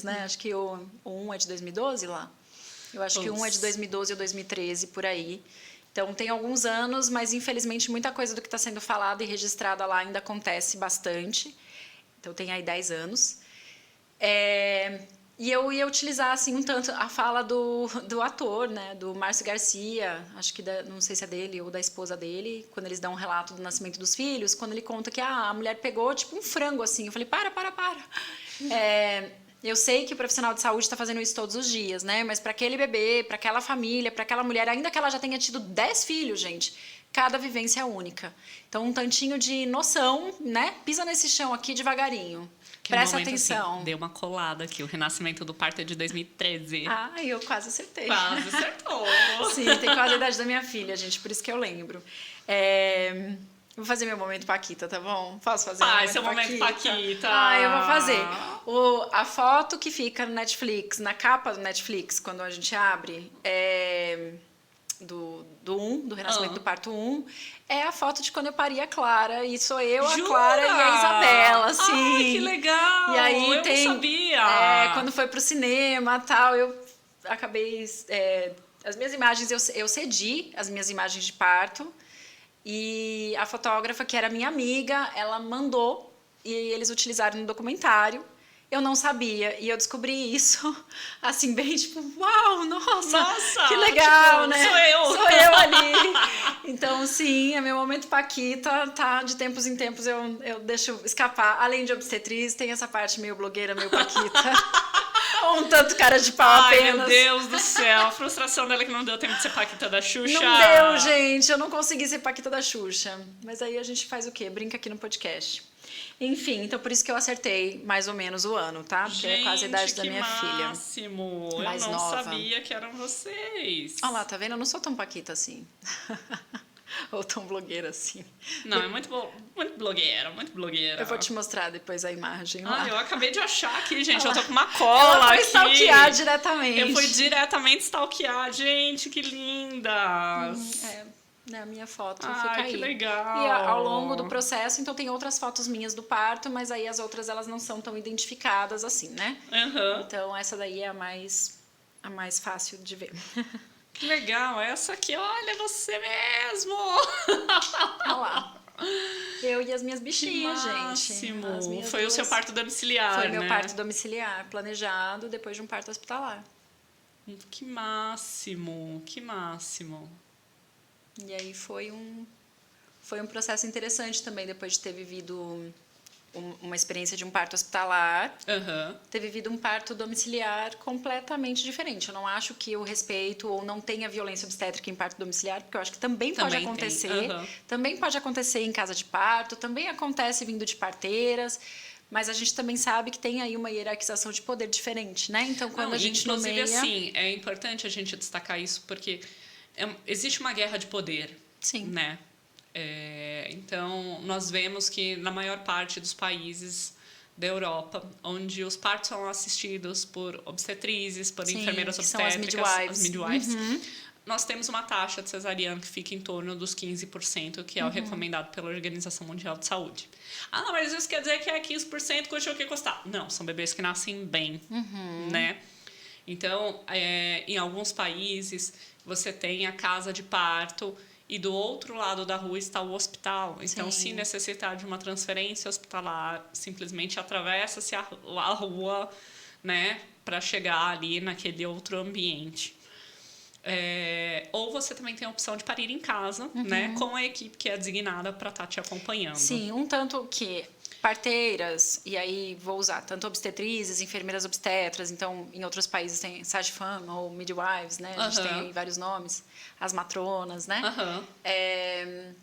né? Acho que o 1 é de 2012 lá. Eu acho que um é de 2012 ou 2013, por aí. Então, tem alguns anos, mas, infelizmente, muita coisa do que está sendo falada e registrada lá ainda acontece bastante. Então, tem aí 10 anos. E eu ia utilizar, assim, um tanto a fala do ator, né? Do Márcio Garcia, acho que não sei se é dele ou da esposa dele, quando eles dão um relato do nascimento dos filhos, quando ele conta que a mulher pegou, tipo, um frango, assim. Eu falei, para. Eu sei que o profissional de saúde está fazendo isso todos os dias, né? Mas para aquele bebê, para aquela família, para aquela mulher, ainda que ela já tenha tido 10 filhos, gente, cada vivência é única. Então, um tantinho de noção, né? Pisa nesse chão aqui devagarinho. Presta atenção. Assim, deu uma colada aqui. O Renascimento do Parto é de 2013. Eu quase acertei. Quase acertou. Sim, tem quase a idade da minha filha, gente, por isso que eu lembro. Vou fazer meu momento Paquita, tá bom? Posso fazer seu momento Paquita. Eu vou fazer. A foto que fica no Netflix, na capa do Netflix, quando a gente abre, do Renascimento do Parto 1, é a foto de quando eu pari a Clara, e sou eu, a Clara e a Isabela, assim. Ai, que legal! E aí eu não sabia! Quando foi pro cinema e tal, eu acabei... as minhas imagens, eu cedi as minhas imagens de parto, e a fotógrafa, que era minha amiga, ela mandou, e eles utilizaram no documentário. Eu não sabia, e eu descobri isso, assim, bem tipo, uau, nossa que legal, tipo, né? Sou eu ali. Então, sim, é meu momento Paquita, tá? De tempos em tempos eu deixo escapar. Além de obstetriz, tem essa parte meio blogueira, meio Paquita. Ou um tanto cara de pau apenas. Ai, meu Deus do céu, a frustração dela é que não deu tempo de ser Paquita da Xuxa. Não deu, gente, eu não consegui ser Paquita da Xuxa. Mas aí a gente faz o quê? Brinca aqui no podcast. Enfim, então por isso que eu acertei mais ou menos o ano, tá? Porque é quase a idade da minha filha. Máximo. Mais eu não nova. sabia que eram vocês. Olha lá, tá vendo? Eu não sou tão Paquita assim. Ou tão blogueira assim. Não, é muito blogueira, muito blogueira. Eu vou te mostrar depois a imagem lá. Eu acabei de achar aqui, gente. Eu tô com uma cola Ela foi aqui. stalkear diretamente. Eu fui diretamente stalkear. Gente, que lindas. A minha foto fica aí. Que legal. E ao longo do processo, então tem outras fotos minhas do parto, mas aí as outras elas não são tão identificadas assim, né? Então essa daí é a mais fácil de ver. Que legal. Essa aqui, olha, você mesmo. Olha lá. Eu e as minhas Que bichinhas, gente. máximo! As minhas Foi o seu duas- parto domiciliar, Foi meu né? parto domiciliar, planejado depois de um parto hospitalar. Que máximo! Que máximo! E aí foi um processo interessante também, depois de ter vivido uma experiência de um parto hospitalar, Aham. ter vivido um parto domiciliar completamente diferente. Eu não acho que eu respeito ou não tenha violência obstétrica em parto domiciliar, porque eu acho que também pode Também tem, acontecer. aham. Também pode acontecer em casa de parto, também acontece vindo de parteiras. Mas a gente também sabe que tem aí uma hierarquização de poder diferente, né? Então, quando Não, a gente inclusive, nomeia... assim, é importante a gente destacar isso porque existe uma guerra de poder, Sim. né? Então, nós vemos que na maior parte dos países da Europa, onde os partos são assistidos por obstetrizes, por Sim, enfermeiras que são as obstétricas, midwives. as midwives, nós temos uma taxa de cesariana que fica em torno dos 15%, que é o recomendado pela Organização Mundial de Saúde. Ah, não, mas isso quer dizer que é 15% custa o que custar. Não, são bebês que nascem bem, né? Então, em alguns países, você tem a casa de parto e do outro lado da rua está o hospital. Então, Sim. se necessitar de uma transferência hospitalar, simplesmente atravessa-se a rua, né, para chegar ali naquele outro ambiente. Ou você também tem a opção de parir em casa, né, com a equipe que é designada para estar te acompanhando. Sim, um tanto que parteiras, e aí vou usar tanto obstetrizes, enfermeiras obstetras, então em outros países tem sage-femme ou midwives, né? A gente tem aí vários nomes, as matronas, né? Aham.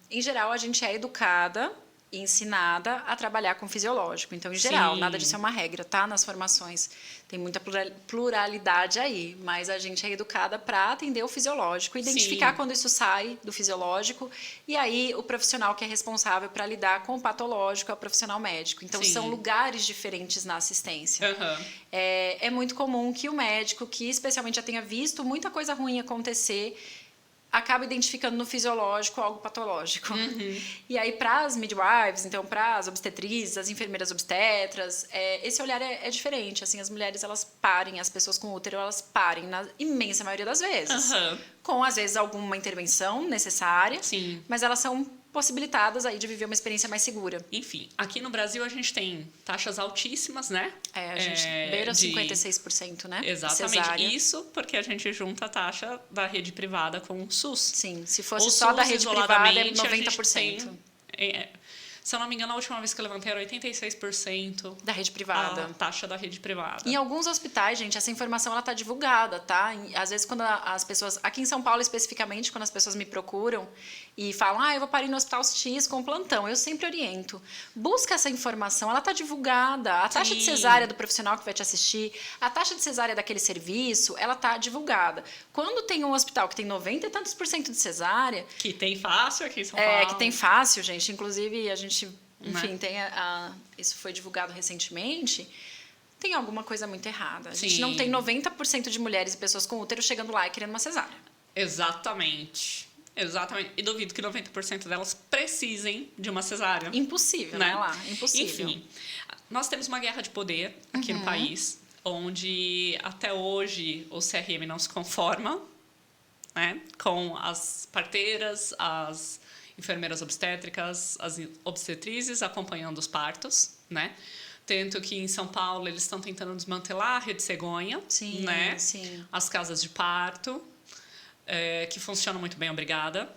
Em geral, a gente é educada e ensinada a trabalhar com fisiológico. Então, em geral, Sim. nada disso é uma regra, tá? Nas formações tem muita pluralidade aí, mas a gente é educada para atender o fisiológico, identificar Sim. quando isso sai do fisiológico, e aí o profissional que é responsável para lidar com o patológico é o profissional médico. Então, Sim. são lugares diferentes na assistência. Aham. É muito comum que o médico, que especialmente já tenha visto muita coisa ruim acontecer, acaba identificando no fisiológico algo patológico. E aí, para as midwives, então, para as obstetrizes, as enfermeiras obstetras, esse olhar é diferente. Assim, as mulheres, elas parem, as pessoas com útero, elas parem, na imensa maioria das vezes. Aham. Com, às vezes, alguma intervenção necessária. Sim. Mas elas são possibilitadas aí de viver uma experiência mais segura. Enfim, aqui no Brasil a gente tem taxas altíssimas, né? A gente beira 56%, né? Exatamente. Cesárea. Isso porque a gente junta a taxa da rede privada com o SUS. Sim, se fosse O só da SUS, rede privada, é isoladamente, a gente 90%. tem, se eu não me engano, a última vez que eu levantei era 86% Da rede privada. a taxa da rede privada. Em alguns hospitais, gente, essa informação ela tá divulgada, tá? Às vezes, quando as pessoas... Aqui em São Paulo, especificamente, quando as pessoas me procuram e falam, eu vou parir no Hospital X com plantão, eu sempre oriento. Busca essa informação, ela tá divulgada. A taxa de Sim. cesárea do profissional que vai te assistir, a taxa de cesárea daquele serviço, ela tá divulgada. Quando tem um hospital que tem 90 e tantos por cento de cesárea... Que tem fácil aqui em São Paulo. que tem fácil, gente. Inclusive, a gente... Enfim, Né? tem isso foi divulgado recentemente. Tem alguma coisa muito errada. A gente Sim. não tem 90% de mulheres e pessoas com útero chegando lá e querendo uma cesárea. Exatamente. Exatamente. E duvido que 90% delas precisem de uma cesárea. Impossível, né? Lá, impossível. Enfim, nós temos uma guerra de poder aqui no país, onde até hoje o CRM não se conforma, né, com as parteiras, as enfermeiras obstétricas, as obstetrizes acompanhando os partos, né? Tanto que em São Paulo eles estão tentando desmantelar a Rede Cegonha, Sim, né? sim. As casas de parto, que funcionam muito bem, obrigada.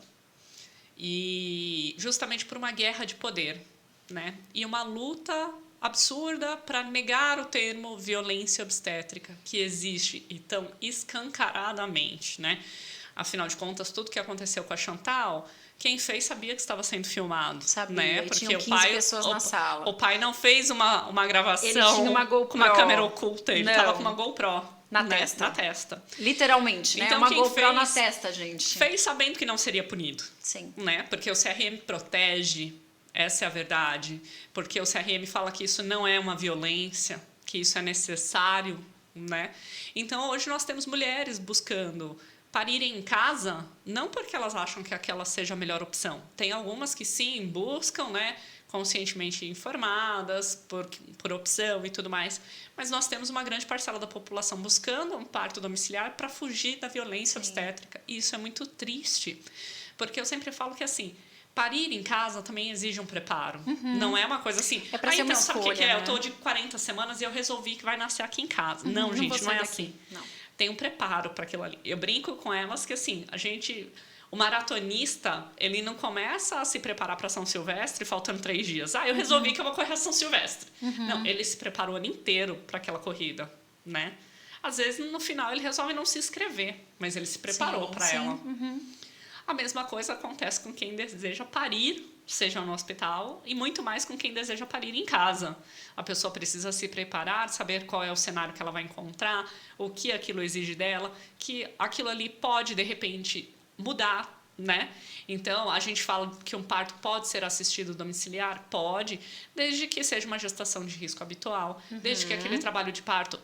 E justamente por uma guerra de poder, né? E uma luta absurda para negar o termo violência obstétrica, que existe e tão escancaradamente, né? Afinal de contas, tudo que aconteceu com a Chantal, quem fez sabia que estava sendo filmado. Sabia, né? e Porque tinham 15 pessoas na sala. O pai não fez uma gravação Ele tinha uma GoPro. com uma câmera oculta, ele Não. estava com uma GoPro. Na né? testa. Na testa. Literalmente, né? Então, Uma quem GoPro fez- na testa, gente. Fez sabendo que não seria punido. Sim. Né? Porque o CRM protege, essa é a verdade. Porque o CRM fala que isso não é uma violência, que isso é necessário, né? Então, hoje nós temos mulheres buscando parirem em casa, não porque elas acham que aquela seja a melhor opção. Tem algumas que sim, buscam, né? Conscientemente informadas, por opção e tudo mais. Mas nós temos uma grande parcela da população buscando um parto domiciliar para fugir da violência obstétrica. E isso é muito triste. Porque eu sempre falo que, assim, parir em casa também exige um preparo. Não é uma coisa assim, É pra ser uma então, sabe o que escolha, que é? né? Eu tô de 40 semanas e eu resolvi que vai nascer aqui em casa. Não, não gente, vou não sair é daqui. assim. Não. Tem um preparo para aquilo ali. Eu brinco com elas que assim, o maratonista, ele não começa a se preparar para São Silvestre faltando 3 dias. Eu resolvi que eu vou correr a São Silvestre. Não, ele se prepara o ano inteiro para aquela corrida, né? Às vezes, no final, ele resolve não se inscrever, mas ele se preparou para ela. A mesma coisa acontece com quem deseja parir, seja no hospital, e muito mais com quem deseja parir em casa. A pessoa precisa se preparar, saber qual é o cenário que ela vai encontrar, o que aquilo exige dela, que aquilo ali pode, de repente, mudar, né? Então, a gente fala que um parto pode ser assistido domiciliar? Pode, desde que seja uma gestação de risco habitual, desde que aquele trabalho de parto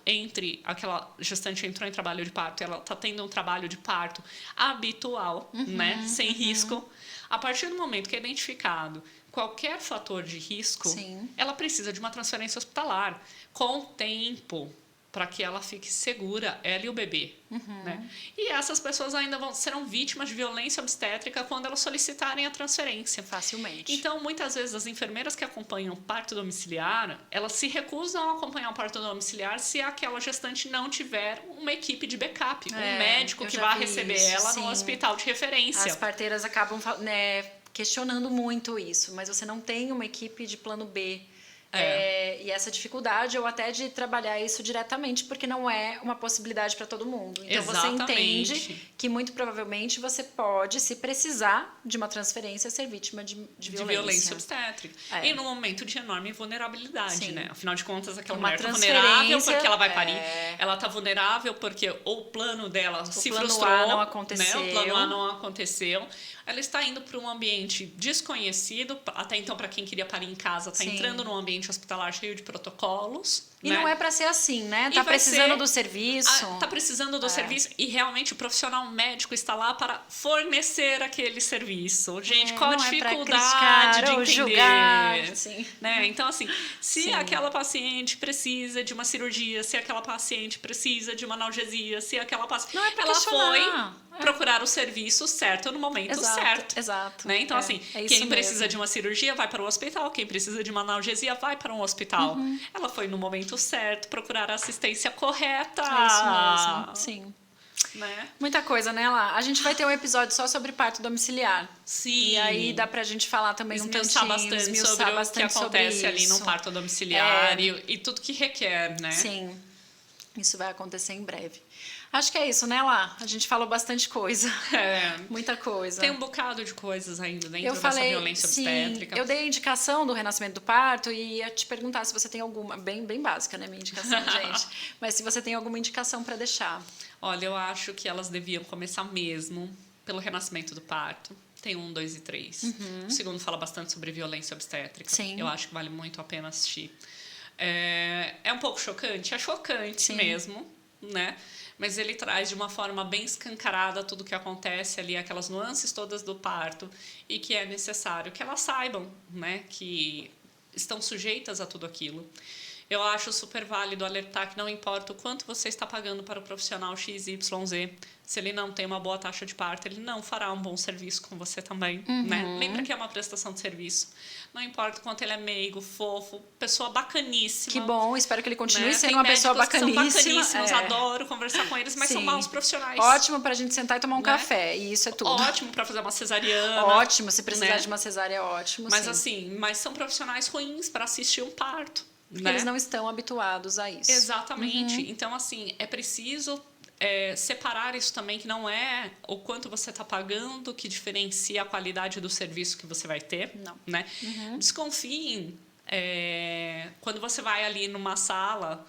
aquela gestante entrou em trabalho de parto e ela está tendo um trabalho de parto habitual, né? Sem risco. A partir do momento que é identificado qualquer fator de risco, Sim. ela precisa de uma transferência hospitalar com tempo para que ela fique segura, ela e o bebê. Né? E essas pessoas ainda serão vítimas de violência obstétrica quando elas solicitarem a transferência. Facilmente. Então, muitas vezes, as enfermeiras que acompanham o parto domiciliar, elas se recusam a acompanhar o parto domiciliar se aquela gestante não tiver uma equipe de backup, um médico que vá receber ela no hospital de referência. As parteiras acabam, né, questionando muito isso, mas você não tem uma equipe de plano B. E essa dificuldade, ou até de trabalhar isso diretamente, porque não é uma possibilidade para todo mundo. Então, Exatamente. Você entende que, muito provavelmente, você pode, se precisar de uma transferência, ser vítima de violência obstétrica. E num momento de enorme vulnerabilidade, né? Afinal de contas, aquela Uma mulher está vulnerável porque ela vai é. parir. Ela está vulnerável porque o plano dela se plano frustrou. A não aconteceu. Né? O plano A não aconteceu. Ela está indo para um ambiente desconhecido. Até então, para quem queria parir em casa, está entrando num ambiente hospitalar cheio de protocolos. E né? não é para ser assim, né? Tá precisando do serviço. Tá precisando do serviço e realmente o profissional médico está lá para fornecer aquele serviço. Gente, qual a dificuldade de entender? Julgar, sim. Né? Então, assim, se aquela paciente precisa de uma cirurgia, se aquela paciente precisa de uma analgesia, se aquela paciente... Não é pra ela questionar. foi procurar o serviço certo no momento certo. Exato. Né? Então, assim, quem precisa de uma cirurgia vai para o hospital, quem precisa de uma analgesia vai para um hospital. Ela foi no momento certo procurar a assistência correta. É isso mesmo, sim. Né? Muita coisa, né, Lá? A gente vai ter um episódio só sobre parto domiciliar. Sim. E aí dá pra gente falar também esmiuçar bastante sobre o que acontece ali no parto domiciliar e tudo que requer, né? Sim. Isso vai acontecer em breve. Acho que é isso, né, Lá? A gente falou bastante coisa. Muita coisa. Tem um bocado de coisas ainda dentro dessa violência obstétrica. Eu dei a indicação do renascimento do parto e ia te perguntar se você tem alguma... Bem básica, né, minha indicação, gente? Mas se você tem alguma indicação para deixar. Olha, eu acho que elas deviam começar mesmo pelo renascimento do parto. Tem 1, 2 e 3. O segundo fala bastante sobre violência obstétrica. Sim. Eu acho que vale muito a pena assistir. É um pouco chocante? É chocante mesmo, né? Mas ele traz de uma forma bem escancarada tudo o que acontece ali, aquelas nuances todas do parto, e que é necessário que elas saibam, né, que estão sujeitas a tudo aquilo. Eu acho super válido alertar que não importa o quanto você está pagando para o profissional XYZ, se ele não tem uma boa taxa de parto, ele não fará um bom serviço com você também, né? Lembra que é uma prestação de serviço. Não importa o quanto ele é meigo, fofo, pessoa bacaníssima. Que bom, espero que ele continue sendo tem uma pessoa bacaníssima. São bacaníssimos, adoro conversar com eles, mas são maus profissionais. Ótimo pra gente sentar e tomar um café, e isso é tudo. Ótimo pra fazer uma cesariana. Ótimo, se precisar de uma cesárea é ótimo. Mas assim, são profissionais ruins para assistir um parto. Né? Eles não estão habituados a isso. Exatamente. Então, assim, é preciso separar isso também, que não é o quanto você está pagando que diferencia a qualidade do serviço que você vai ter. Não. Né? Desconfiem. Quando você vai ali numa sala,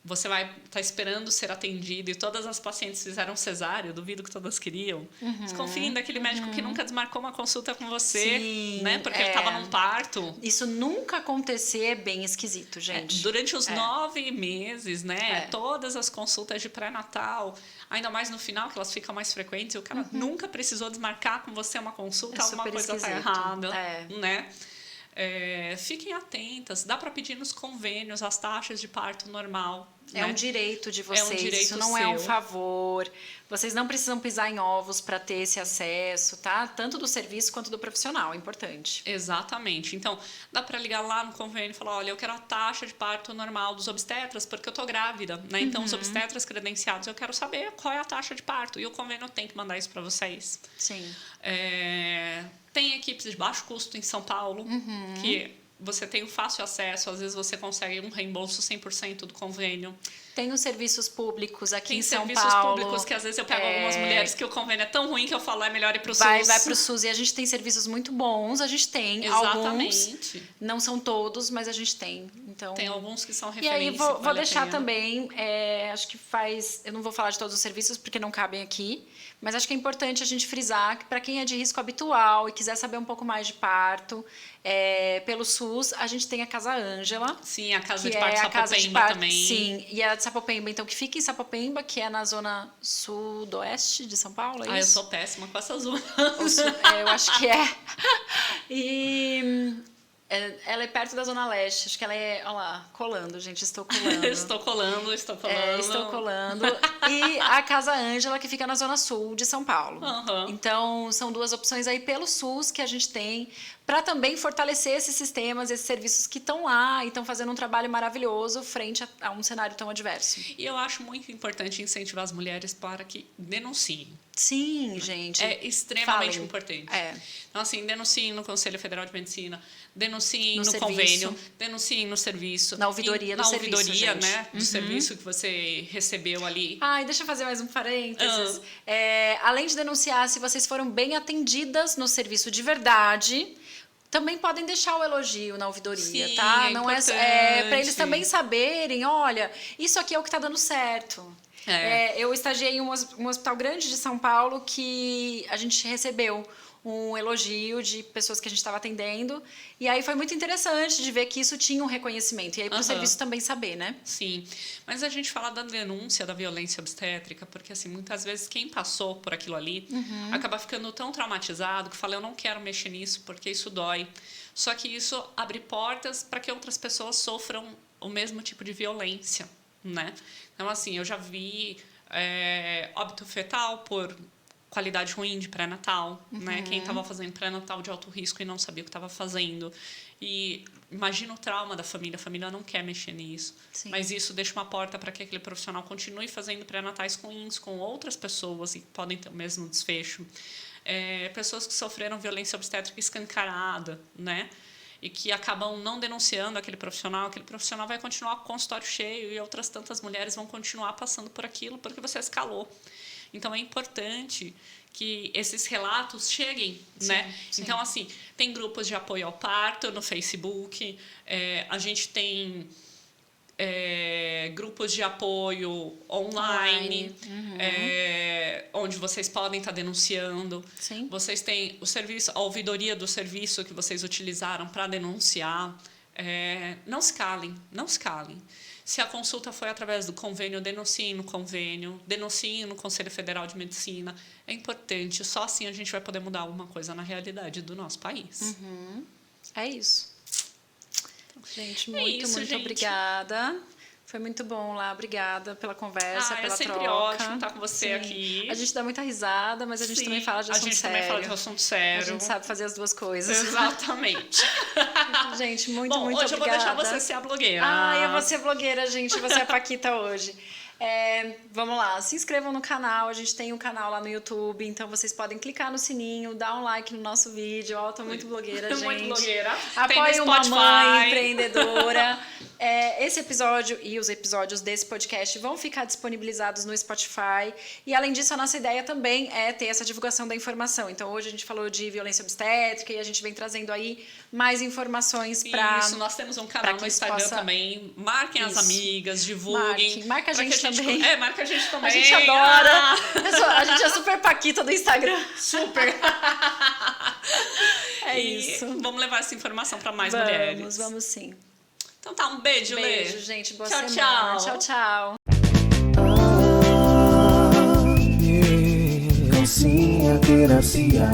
você vai estar esperando ser atendido e todas as pacientes fizeram cesárea, eu duvido que todas queriam. Desconfiem daquele médico que nunca desmarcou uma consulta com você, Sim, né? Porque ele estava num parto. Isso nunca acontecer é bem esquisito, gente. Durante os 9 meses, né? Todas as consultas de pré-natal, ainda mais no final, que elas ficam mais frequentes, e o cara nunca precisou desmarcar com você uma consulta, alguma coisa está errada, né? Fiquem atentas, dá para pedir nos convênios as taxas de parto normal. É né? um direito de vocês, É um direito isso não é um seu. favor. Vocês não precisam pisar em ovos para ter esse acesso, tá? Tanto do serviço quanto do profissional, é importante. Exatamente. Então, dá para ligar lá no convênio e falar, olha, eu quero a taxa de parto normal dos obstetras, porque eu tô grávida, né? Então, os obstetras credenciados, eu quero saber qual é a taxa de parto. E o convênio tem que mandar isso para vocês. Sim. Tem equipes de baixo custo em São Paulo, que você tem o fácil acesso, às vezes você consegue um reembolso 100% do convênio. Tem os serviços públicos aqui Tem em São serviços Paulo. públicos que às vezes eu pego algumas mulheres que o convênio é tão ruim que eu falo, é melhor ir pro SUS. Vai pro SUS. E a gente tem serviços muito bons, a gente tem Exatamente. alguns. Não são todos, mas a gente tem. Então, Tem alguns que são e referência. aí vou vale a deixar pena. também, acho que eu não vou falar de todos os serviços porque não cabem aqui, mas acho que é importante a gente frisar que para quem é de risco habitual e quiser saber um pouco mais de parto, pelo SUS, a gente tem a Casa Ângela. Sim, a casa Que de é parto a casa de Sapopemba parto, também. sim, e a de Sapopemba, então, que fica em Sapopemba, que é na zona sudoeste de São Paulo, é Eu isso? sou péssima com essas zonas. Eu acho que é. E ela é perto da zona leste, acho que ela é, olha lá, colando, gente, estou colando. Estou colando. Estou colando. E a Casa Ângela, que fica na zona sul de São Paulo. Uhum. Então, são duas opções aí pelo SUS que a gente tem para também fortalecer esses sistemas, esses serviços que estão lá e estão fazendo um trabalho maravilhoso frente a um cenário tão adverso. E eu acho muito importante incentivar as mulheres para que denunciem. Sim, gente. É extremamente Falem. importante. É. Então, assim, denunciem no Conselho Federal de Medicina, denunciem No no serviço. Convênio, denunciem no serviço. Na ouvidoria do na serviço, ouvidoria, gente. né? Do serviço que você recebeu ali. Ai, deixa eu fazer mais um parênteses. Além de denunciar, se vocês foram bem atendidas no serviço de verdade, também podem deixar o elogio na ouvidoria, Sim, tá? é Não importante. para eles também saberem, olha, isso aqui é o que está dando certo. Eu estagiei em um hospital grande de São Paulo que a gente recebeu um elogio de pessoas que a gente estava atendendo. E aí foi muito interessante de ver que isso tinha um reconhecimento. E aí para o serviço também saber, né? Sim, mas a gente fala da denúncia da violência obstétrica, porque assim, muitas vezes quem passou por aquilo ali acaba ficando tão traumatizado que fala, eu não quero mexer nisso porque isso dói. Só que isso abre portas para que outras pessoas sofram o mesmo tipo de violência, né? Então, assim, eu já vi óbito fetal por qualidade ruim de pré-natal, né? Quem estava fazendo pré-natal de alto risco e não sabia o que estava fazendo. E imagina o trauma da família. A família não quer mexer nisso. Sim. Mas isso deixa uma porta para que aquele profissional continue fazendo pré-natais ruins com outras pessoas e podem ter o mesmo desfecho. Pessoas que sofreram violência obstétrica escancarada, né? E que acabam não denunciando aquele profissional vai continuar com o consultório cheio e outras tantas mulheres vão continuar passando por aquilo porque você escalou. Então, é importante que esses relatos cheguem, né? Sim. Então, assim, tem grupos de apoio ao parto no Facebook, a gente tem grupos de apoio online. Onde vocês podem estar denunciando. Sim. Vocês têm o serviço, a ouvidoria do serviço que vocês utilizaram para denunciar. Não se calem, não se calem. Se a consulta foi através do convênio, denunciem no convênio, denunciem no Conselho Federal de Medicina. É importante, só assim a gente vai poder mudar alguma coisa na realidade do nosso país. É isso. Gente, muito gente. obrigada. Foi muito bom lá, obrigada pela conversa, pela é sempre troca. ótimo estar com você Sim. aqui. A gente dá muita risada, mas a gente também fala de assunto sério. também fala de assunto sério. A gente sabe fazer as duas coisas. Exatamente. Gente, muito Bom, muito hoje obrigada. eu vou deixar você ser a blogueira. Eu vou ser blogueira, gente. Você é a Paquita hoje. Vamos lá, se inscrevam no canal. A gente tem um canal lá no YouTube, então vocês podem clicar no sininho, dar um like no nosso vídeo. Ó, tô muito blogueira, gente. Muito blogueira. Apoie uma mãe empreendedora. Esse episódio e os episódios desse podcast vão ficar disponibilizados no Spotify. E, além disso, a nossa ideia também é ter essa divulgação da informação. Então, hoje a gente falou de violência obstétrica e a gente vem trazendo aí mais informações para... Isso, nós temos um canal no Instagram também. Marquem as amigas, divulguem. Marca a gente também. Marca a gente também. A gente adora. A gente é super Paquita do Instagram. Super. Isso. Vamos levar essa informação para mais mulheres. Vamos sim. Então tá, um beijo, Lê. Beijo, gente. Boa Tchau, semana. tchau. Tchau. Calcinha, terapia.